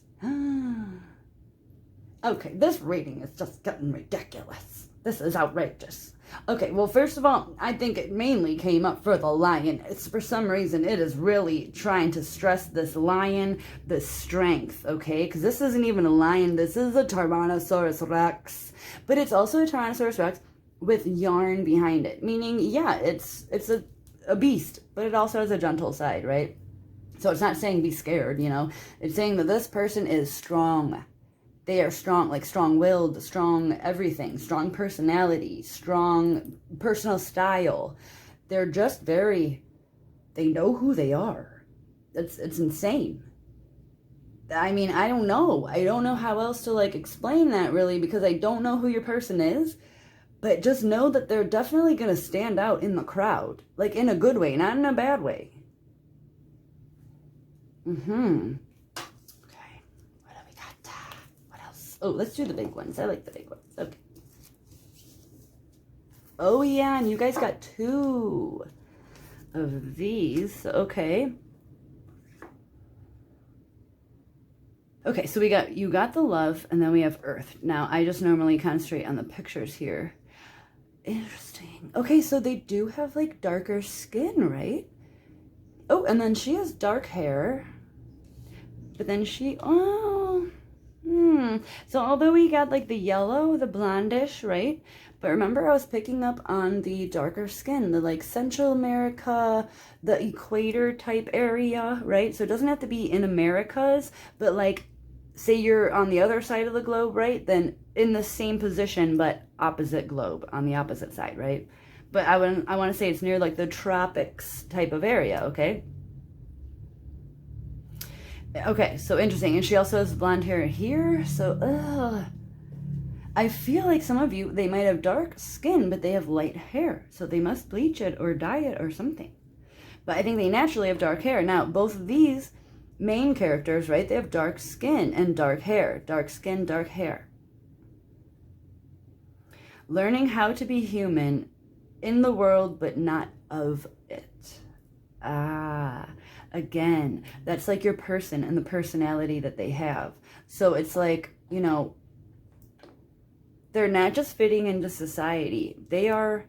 Okay, this reading is just getting ridiculous. This is outrageous. Okay, well, first of all, I think it mainly came up for the lion. It's, for some reason, it is really trying to stress this lion, the strength, okay? Because this isn't even a lion. This is a Tyrannosaurus Rex. But it's also a Tyrannosaurus Rex with yarn behind it. Meaning, yeah, it's a beast, but it also has a gentle side, right? So it's not saying be scared, you know? It's saying that this person is strong. They are strong, like strong-willed, strong everything, strong personality, strong personal style. They're just very, they know who they are. It's insane. I mean, I don't know. I don't know how else to like explain that really because I don't know who your person is. But just know that they're definitely going to stand out in the crowd. Like in a good way, not in a bad way. Oh, let's do the big ones. I like the big ones. Okay. Oh, yeah, and you guys got 2 of these. Okay. Okay, so you got the love, and then we have earth. Now, I just normally concentrate on the pictures here. Interesting. Okay, so they do have, like, darker skin, right? Oh, and then she has dark hair. But then she... So although we got like the yellow, the blondish, right? But remember I was picking up on the darker skin, the like Central America, the equator type area, right? So it doesn't have to be in Americas, but like say you're on the other side of the globe, right? Then in the same position, but opposite globe, on the opposite side, right? But I want to say it's near like the tropics type of area, okay? Okay, so interesting. And she also has blonde hair here. So, I feel like some of you, they might have dark skin, but they have light hair. So they must bleach it or dye it or something. But I think they naturally have dark hair. Now, both of these main characters, right, they have dark skin and dark hair. Dark skin, dark hair. Learning how to be human in the world, but not of it. Ah, again, that's like your person and the personality that they have. So it's like, you know, they're not just fitting into society. They are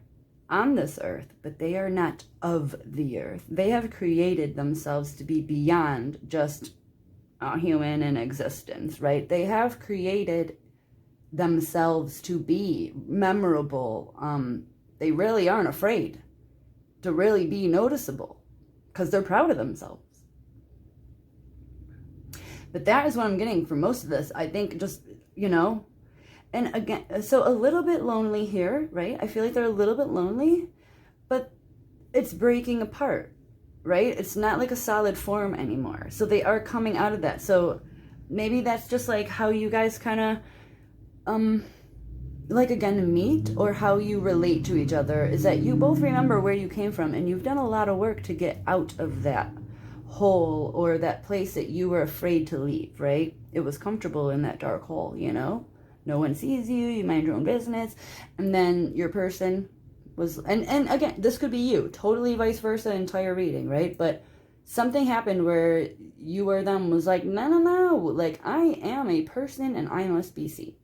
on this earth, but they are not of the earth. They have created themselves to be beyond just human in existence, right? They have created themselves to be memorable. They really aren't afraid to really be noticeable because they're proud of themselves. But that is what I'm getting from most of this. I think just, you know, and again, so a little bit lonely here, right? I feel like they're a little bit lonely, but it's breaking apart, right? It's not like a solid form anymore. So they are coming out of that. So maybe that's just like how you guys kind of, like again, meet, or how you relate to each other, is that you both remember where you came from and you've done a lot of work to get out of that hole or that place that you were afraid to leave, right? It was comfortable in that dark hole, you know? No one sees you, you mind your own business, and then your person was, and again, this could be you, totally vice versa, entire reading, right? But something happened where you or them was like, no, no, no, like, I am a person and I must be seen.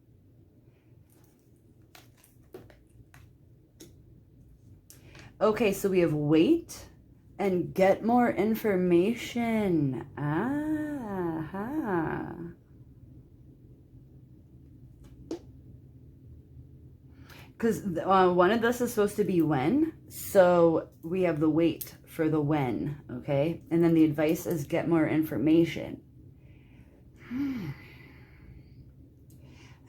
Okay, so we have wait and get more information. Aha. Because one of this is supposed to be when, so we have the wait for the when, okay? And then the advice is get more information.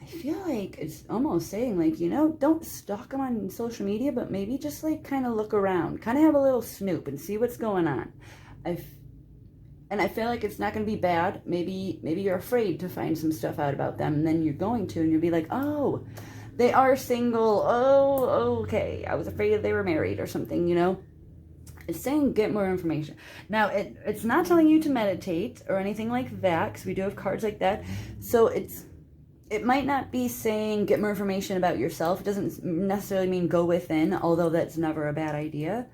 I feel like it's almost saying, like, you know, don't stalk them on social media, but maybe just, like, kind of look around. Kind of have a little snoop and see what's going on. And I feel like it's not going to be bad. Maybe you're afraid to find some stuff out about them, and then you're going to, and you'll be like, oh, they are single. Oh, okay. I was afraid that they were married or something, you know? It's saying get more information. Now, it's not telling you to meditate or anything like that, because we do have cards like that. So it might not be saying get more information about yourself. It doesn't necessarily mean go within, although that's never a bad idea.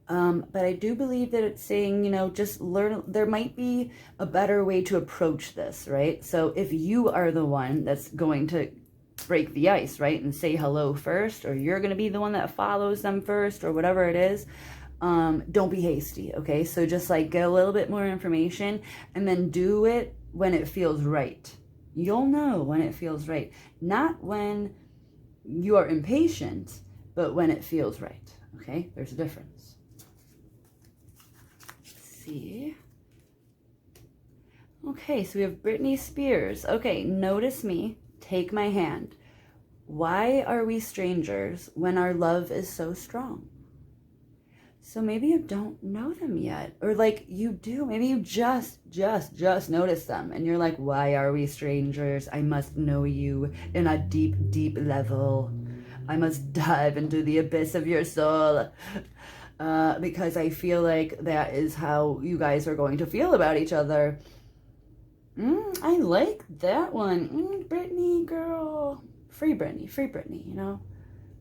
But I do believe that it's saying, you know, just learn. There might be a better way to approach this, right? So if you are the one that's going to break the ice, right, and say hello first, or you're going to be the one that follows them first, or whatever it is, don't be hasty, okay? So just like get a little bit more information and then do it when it feels right. You'll know when it feels right. Not when you are impatient, but when it feels right, okay? There's a difference. Let's see. Okay, so we have Britney Spears. Okay, notice me. Take my hand. Why are we strangers when our love is so strong? So maybe you don't know them yet. Or like you do. Maybe you just notice them. And you're like, why are we strangers? I must know you in a deep, deep level. I must dive into the abyss of your soul. Because I feel like that is how you guys are going to feel about each other. I like that one. Britney, girl. Free Britney, you know?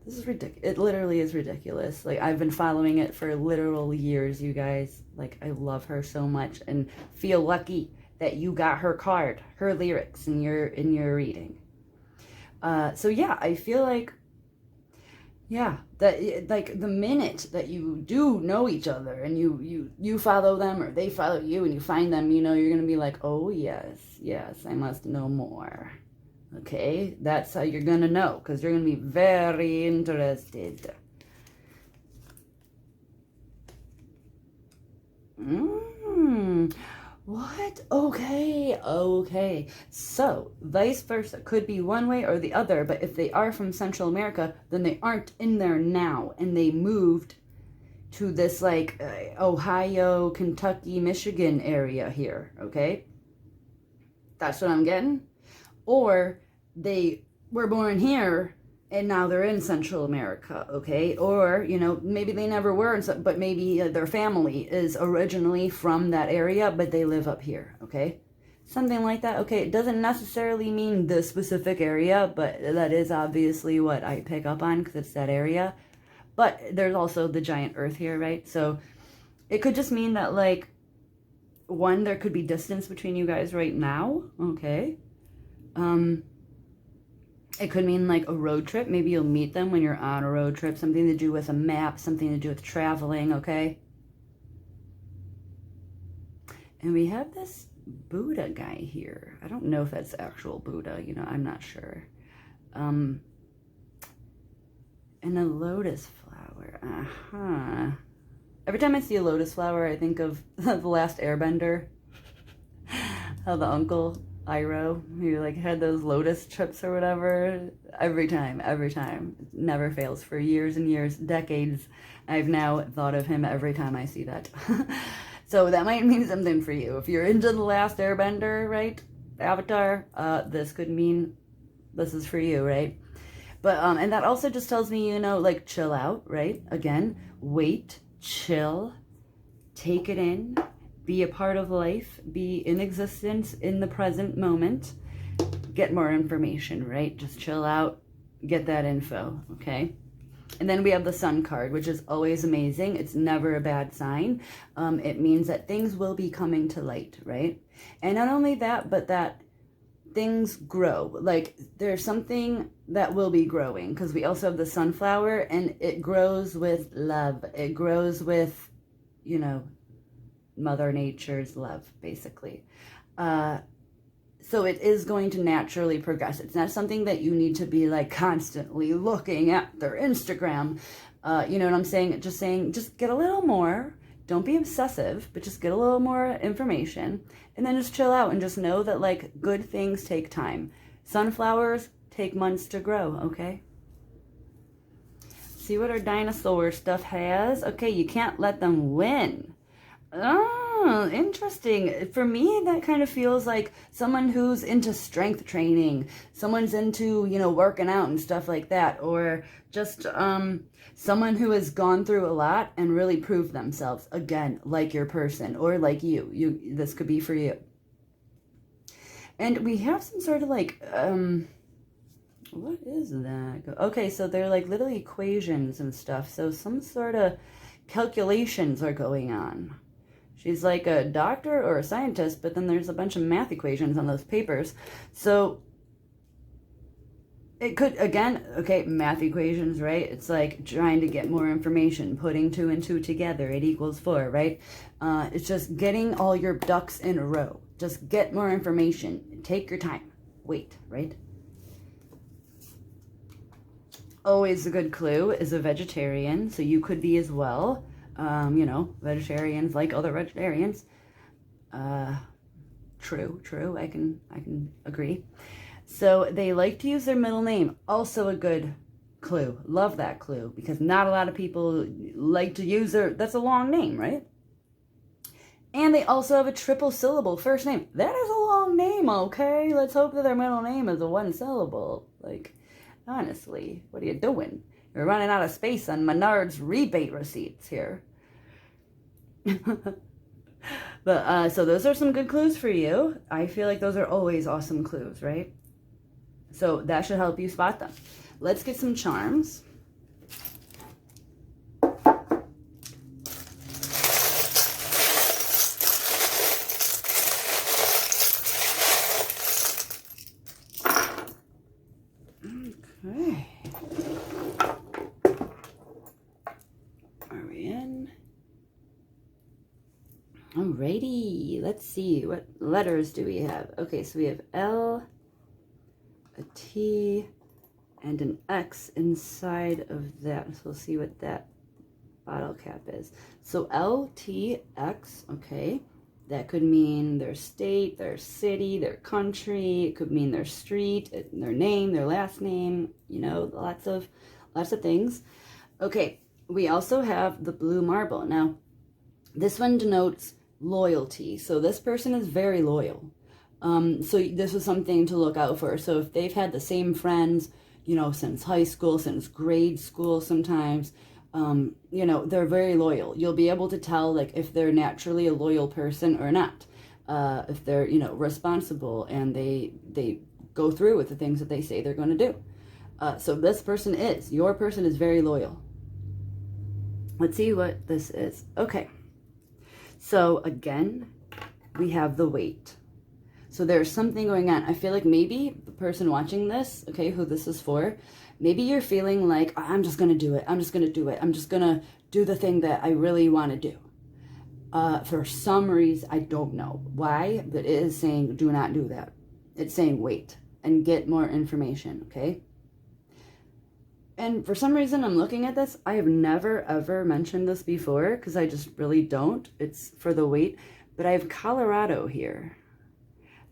This is ridiculous. It literally is ridiculous. Like, I've been following it for literal years, you guys. Like, I love her so much and feel lucky that you got her card, her lyrics in your reading. So yeah, I feel like, yeah, that like the minute that you do know each other and you follow them or they follow you and you find them, you know, you're going to be like, oh yes, I must know more. Okay, that's how you're going to know, because you're going to be very interested. What? Okay. So, vice versa. Could be one way or the other, but if they are from Central America, then they aren't in there now, and they moved to this, like, Ohio, Kentucky, Michigan area here, okay? That's what I'm getting. Or they were born here and now they're in Central America, okay? Or, you know, maybe they never were, but maybe their family is originally from that area, but they live up here, okay? something like that. Okay, it doesn't necessarily mean the specific area, but that is obviously what I pick up on because it's that area. But there's also the giant earth here, right? So it could just mean that, like, one, there could be distance between you guys right now, okay? It could mean like a road trip. Maybe you'll meet them when you're on a road trip, something to do with a map, something to do with traveling, okay? And we have this Buddha guy here. I don't know if that's actual Buddha, you know, I'm not sure. And a lotus flower. Every time I see a lotus flower, I think of The Last Airbender. How the uncle, Iroh, who like had those lotus trips or whatever. Every time. It never fails. For years and years, decades, I've now thought of him every time I see that. So that might mean something for you. If you're into The Last Airbender, right? Avatar, this could mean this is for you, right? But, and that also just tells me, you know, like, chill out, right? Again, wait, chill, take it in, be a part of life, be in existence in the present moment, get more information, right? Just chill out, get that info, okay? And then we have the Sun card, which is always amazing. It's never a bad sign. It means that things will be coming to light, right? And not only that, but that things grow. Like, there's something that will be growing, because we also have the sunflower, and it grows with love. It grows with, you know, Mother Nature's love, basically. So it is going to naturally progress. It's not something that you need to be like constantly looking at their Instagram. You know what I'm saying? Just get a little more. Don't be obsessive, but just get a little more information. And then just chill out and just know that, like, good things take time. Sunflowers take months to grow, okay? See what our dinosaur stuff has? Okay, you can't let them win. Oh, interesting. For me, that kind of feels like someone who's into strength training. Someone's into, you know, working out and stuff like that. Or just someone who has gone through a lot and really proved themselves. Again, like your person or like you. This could be for you. And we have some sort of like, what is that? Okay, so they're like little equations and stuff. So some sort of calculations are going on. She's like a doctor or a scientist, but then there's a bunch of math equations on those papers. So it could, again, okay, math equations, right? It's like trying to get more information, putting 2 and 2 together, it equals 4, right? It's just getting all your ducks in a row. Just get more information. Take your time. Wait, right? Always a good clue is a vegetarian, so you could be as well. You know, vegetarians like other vegetarians. True. I can agree. So they like to use their middle name. Also a good clue. Love that clue, because not a lot of people like to use that's a long name, right? And they also have a triple syllable first name. That is a long name, okay? Let's hope that their middle name is a 1 syllable. Like, honestly, what are you doing? You're running out of space on Menard's rebate receipts here. But, so those are some good clues for you. I feel like those are always awesome clues, right? So that should help you spot them. Let's get some charms. Okay. Are we in? Alrighty, let's see, what letters do we have? Okay, so we have L, a T, and an X inside of that. So we'll see what that bottle cap is. So L, T, X, okay. That could mean their state, their city, their country. It could mean their street, their name, their last name, you know, lots of things. Okay, we also have the blue marble. Now, this one denotes loyalty. So this person is very loyal. So this is something to look out for. So if they've had the same friends, you know, since high school, since grade school sometimes, you know, they're very loyal. You'll be able to tell, like, if they're naturally a loyal person or not. if they're, you know, responsible and they go through with the things that they say they're going to do. So this person is, your person is very loyal. Let's see what this is. Okay. So again, we have the weight. So there's something going on. I feel like maybe the person watching this, okay, who this is for, maybe you're feeling like, I'm just going to do it. I'm just going to do it. I'm just going to do the thing that I really want to do. For some reason, I don't know why, but it is saying do not do that. It's saying wait and get more information, okay? And for some reason, I'm looking at this. I have never, ever mentioned this before because I just really don't. It's for the weight. But I have Colorado here.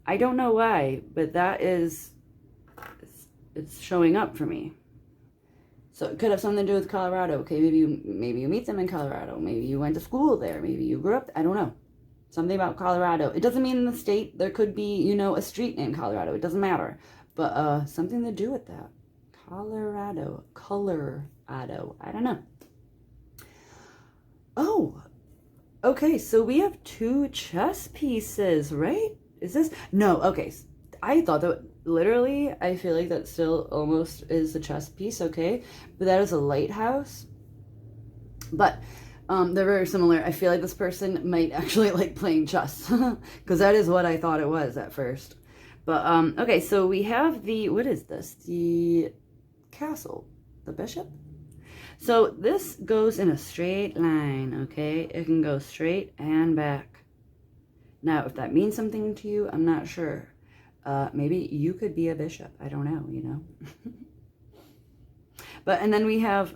I don't know why, but that is, it's showing up for me. So it could have something to do with Colorado. Okay, maybe you meet them in Colorado. Maybe you went to school there. Maybe you grew up, I don't know. Something about Colorado. It doesn't mean in the state. There could be, you know, a street named Colorado. It doesn't matter. But something to do with that. Colorado. I don't know. Oh, okay. So we have 2 chess pieces, right? Is this? No, okay. I thought that literally, I feel like that still almost is a chess piece, okay? But that is a lighthouse. But they're very similar. I feel like this person might actually like playing chess because that is what I thought it was at first. But, okay, so we have the, what is this? The castle, the bishop. So this goes in a straight line, okay? It can go straight and back. Now, if that means something to you, I'm not sure. Maybe you could be a bishop. I don't know, you know. But, and then we have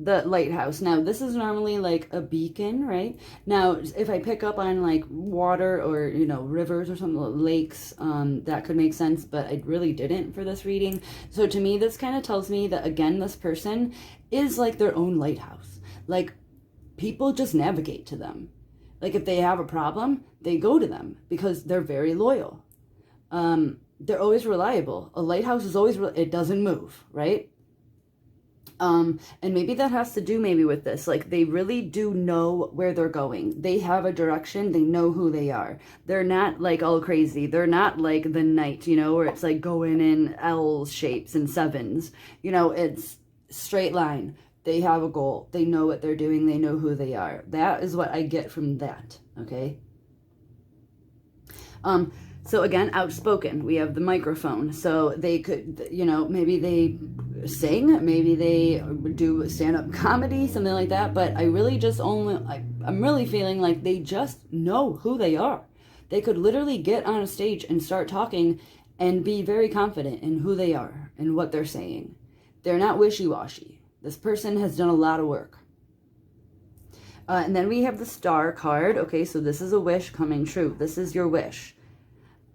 the lighthouse. Now, this is normally like a beacon, right? Now, if I pick up on like water or, you know, rivers or something, lakes, that could make sense, but I really didn't for this reading. So to me, this kind of tells me that, again, this person is like their own lighthouse. Like, people just navigate to them. Like, if they have a problem, they go to them because they're very loyal. They're always reliable. A lighthouse is always, it doesn't move, right? And maybe that has to do maybe with this. Like, they really do know where they're going. They have a direction. They know who they are. They're not like all crazy. They're not like the knight, you know, where it's like going in L shapes and 7s. You know, it's straight line. They have a goal. They know what they're doing. They know who they are. That is what I get from that, okay? So again, outspoken. We have the microphone. So they could, you know, maybe they sing, maybe they do stand-up comedy, something like that. But I really just I'm really feeling like they just know who they are. They could literally get on a stage and start talking and be very confident in who they are and what they're saying. They're not wishy-washy. This person has done a lot of work. And then we have the star card. Okay, so this is a wish coming true. This is your wish.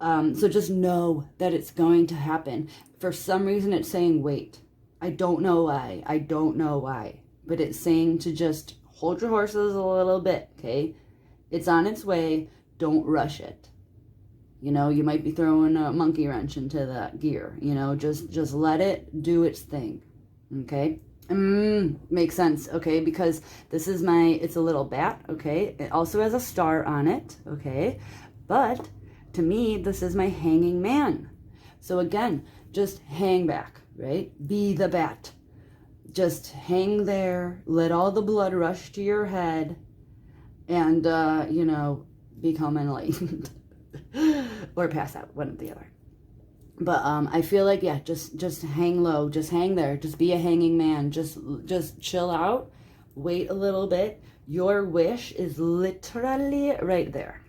So just know that it's going to happen. For some reason, it's saying wait. I don't know why. I don't know why. But it's saying to just hold your horses a little bit, okay? It's on its way. Don't rush it. You know, you might be throwing a monkey wrench into that gear. You know, just let it do its thing, okay? Makes sense, okay? Because this is it's a little bat, okay? It also has a star on it, okay? But to me, this is my hanging man. So again, just hang back, right? Be the bat. Just hang there, let all the blood rush to your head, and, you know, become enlightened. Or pass out, one or the other. But I feel like, yeah, just hang low, just hang there, just be a hanging man, just chill out, wait a little bit. Your wish is literally right there.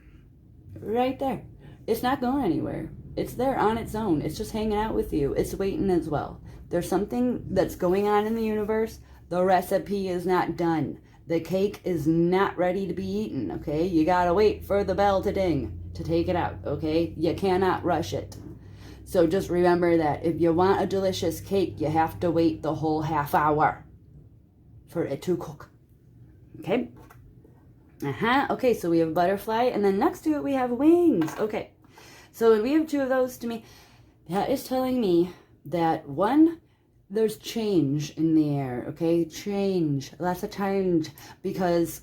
Right there. It's not going anywhere. It's there on its own. It's just hanging out with you. It's waiting as well. There's something that's going on in the universe. The recipe is not done. The cake is not ready to be eaten, okay? You gotta wait for the bell to ding to take it out, okay? You cannot rush it. So just remember that if you want a delicious cake, you have to wait the whole half hour for it to cook, okay? Okay, so we have butterfly, and then next to it we have wings. Okay, so when we have 2 of those, to me, that is telling me that, one, there's change in the air, okay? Change, lots of change, because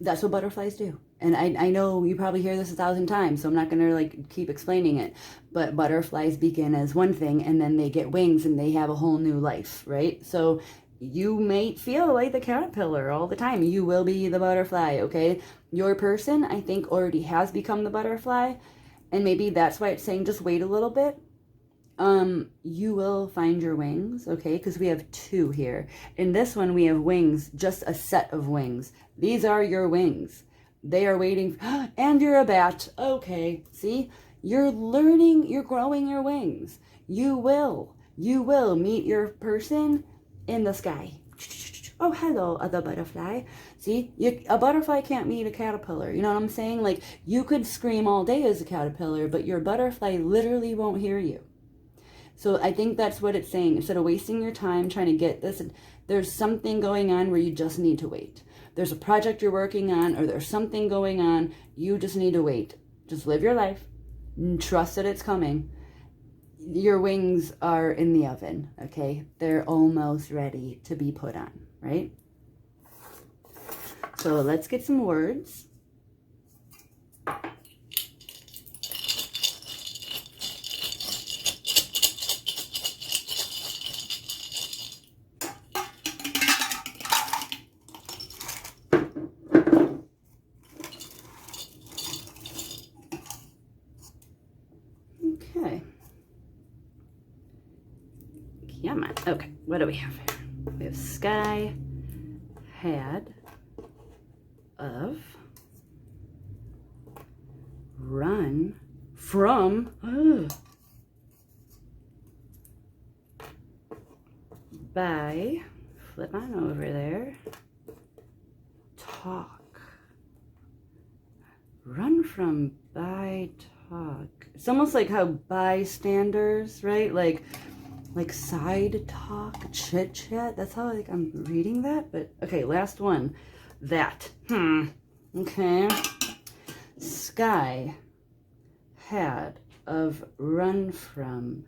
That's what butterflies do. And I know you probably hear this 1,000 times, so I'm not going to like keep explaining it. But butterflies begin as one thing and then they get wings and they have a whole new life, right? So you may feel like the caterpillar all the time. You will be the butterfly, okay? Your person, I think, already has become the butterfly. And maybe that's why it's saying just wait a little bit. You will find your wings, okay? Because we have two here. In this one, we have wings, just a set of wings. These are your wings. They are waiting, and you're a bat. Okay, see? You're learning, you're growing your wings. You will meet your person in the sky. Oh, hello, other butterfly. See, a butterfly can't meet a caterpillar. You know what I'm saying? Like, you could scream all day as a caterpillar, but your butterfly literally won't hear you. So I think that's what it's saying. Instead of wasting your time trying to get this, there's something going on where you just need to wait. There's a project you're working on, or there's something going on. You just need to wait. Just live your life. Trust that it's coming. Your wings are in the oven, okay? They're almost ready to be put on, right? So let's get some words. Okay. Come on. Okay, what do we have here? We have sky, had, of, run, from, by, flip on over there, talk, run from, by, talk. It's almost like how bystanders, right? Like side talk, chit chat. That's how like I'm reading that. But okay, last one. That. Okay. Sky, had, of, run from,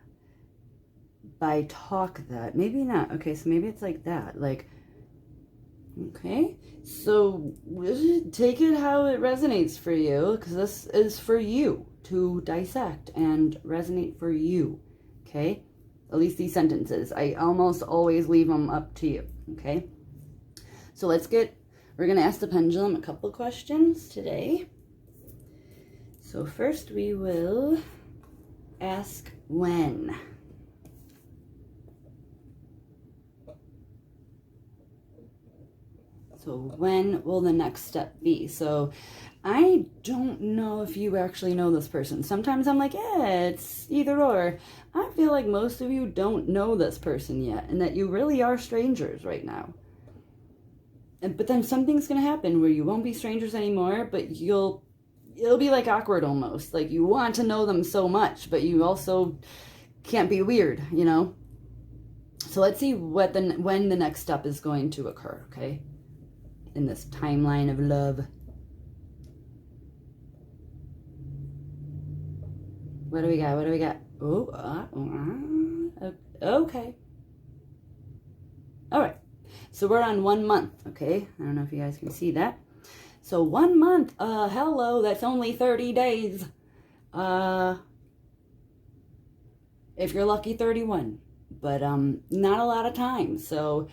by, talk, that. Maybe not. Okay, so maybe it's like that. Like, okay. So take it how it resonates for you, because this is for you to dissect and resonate for you. Okay. At least these sentences. I almost always leave them up to you, okay? So we're going to ask the pendulum a couple questions today. So first we will ask when. So when will the next step be? So I don't know if you actually know this person. Sometimes I'm like, yeah, it's either or. I feel like most of you don't know this person yet, and that you really are strangers right now. But then something's going to happen where you won't be strangers anymore, but it'll be like awkward almost. Like you want to know them so much, but you also can't be weird, you know? So let's see when the next step is going to occur, okay? In this timeline of love. What do we got? What do we got? Oh, okay. All right. So we're on 1 month, okay? I don't know if you guys can see that. So 1 month, hello, that's only 30 days. If you're lucky, 31. But not a lot of time. So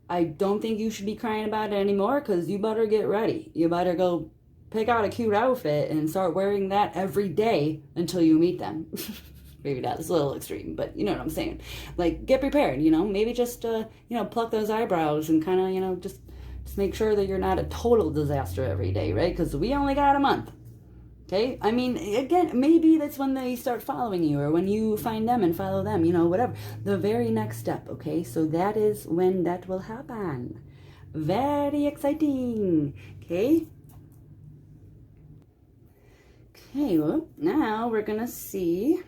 I don't think you should be crying about it anymore, because you better get ready. You better go pick out a cute outfit and start wearing that every day until you meet them. Maybe that's a little extreme, but you know what I'm saying. Like, get prepared, you know? Maybe just, you know, pluck those eyebrows and kind of, you know, just make sure that you're not a total disaster every day, right? Because we only got a month, okay? I mean, again, maybe that's when they start following you, or when you find them and follow them, you know, whatever. The very next step, okay? So that is when that will happen. Very exciting, okay? Okay, well, now we're going to see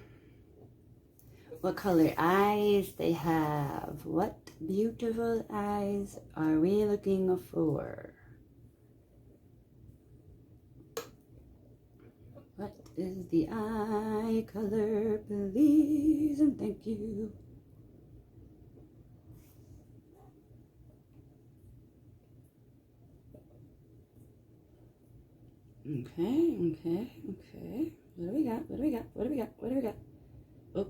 what color eyes they have. What beautiful eyes are we looking for? What is the eye color, please, and thank you. Okay, okay, okay. What do we got? What do we got? What do we got? What do we got? Oh,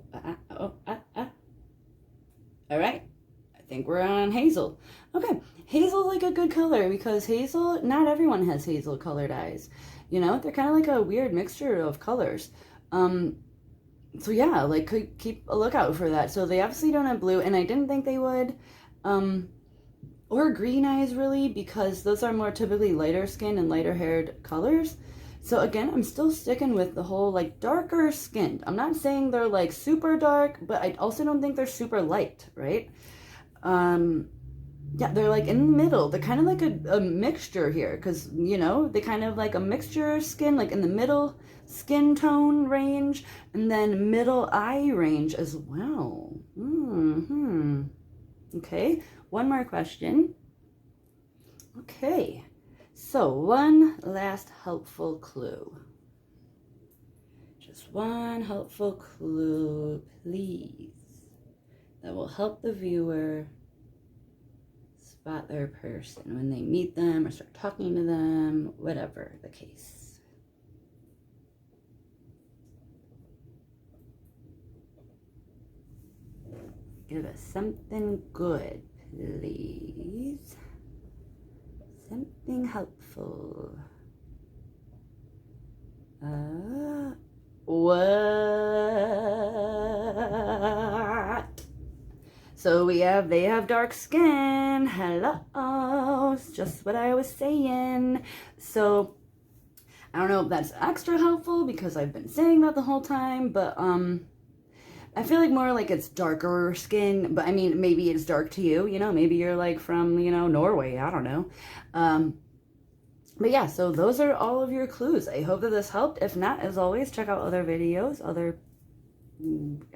All right. I think we're on hazel. Okay. Hazel's like a good color because hazel, not everyone has hazel colored eyes. You know, they're kind of like a weird mixture of colors. So yeah, like keep a lookout for that. So they obviously don't have blue, and I didn't think they would. Or green eyes really, because those are more typically lighter skin and lighter haired colors. So again, I'm still sticking with the whole like darker skinned. I'm not saying they're like super dark, but I also don't think they're super light, right? Yeah, they're like in the middle. They're kind of like a mixture here because, you know, they kind of like a mixture skin, like in the middle skin tone range and then middle eye range as well. Okay, one more question. Okay, so one last helpful clue. Just one helpful clue, please, that will help the viewer spot their person when they meet them or start talking to them, whatever the case. Give us something good, please. Something helpful. What? So they have dark skin. Hello. It's just what I was saying. So I don't know if that's extra helpful because I've been saying that the whole time, but I feel like more like it's darker skin, but I mean, maybe it's dark to you, you know, maybe you're like from, you know, Norway, I don't know. But yeah, so those are all of your clues. I hope that this helped. If not, as always, check out other videos, other,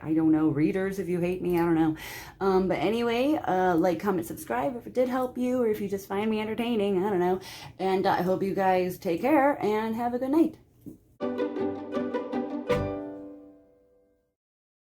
I don't know, readers if you hate me, I don't know. But anyway, like, comment, subscribe if it did help you, or if you just find me entertaining, I don't know. And I hope you guys take care and have a good night.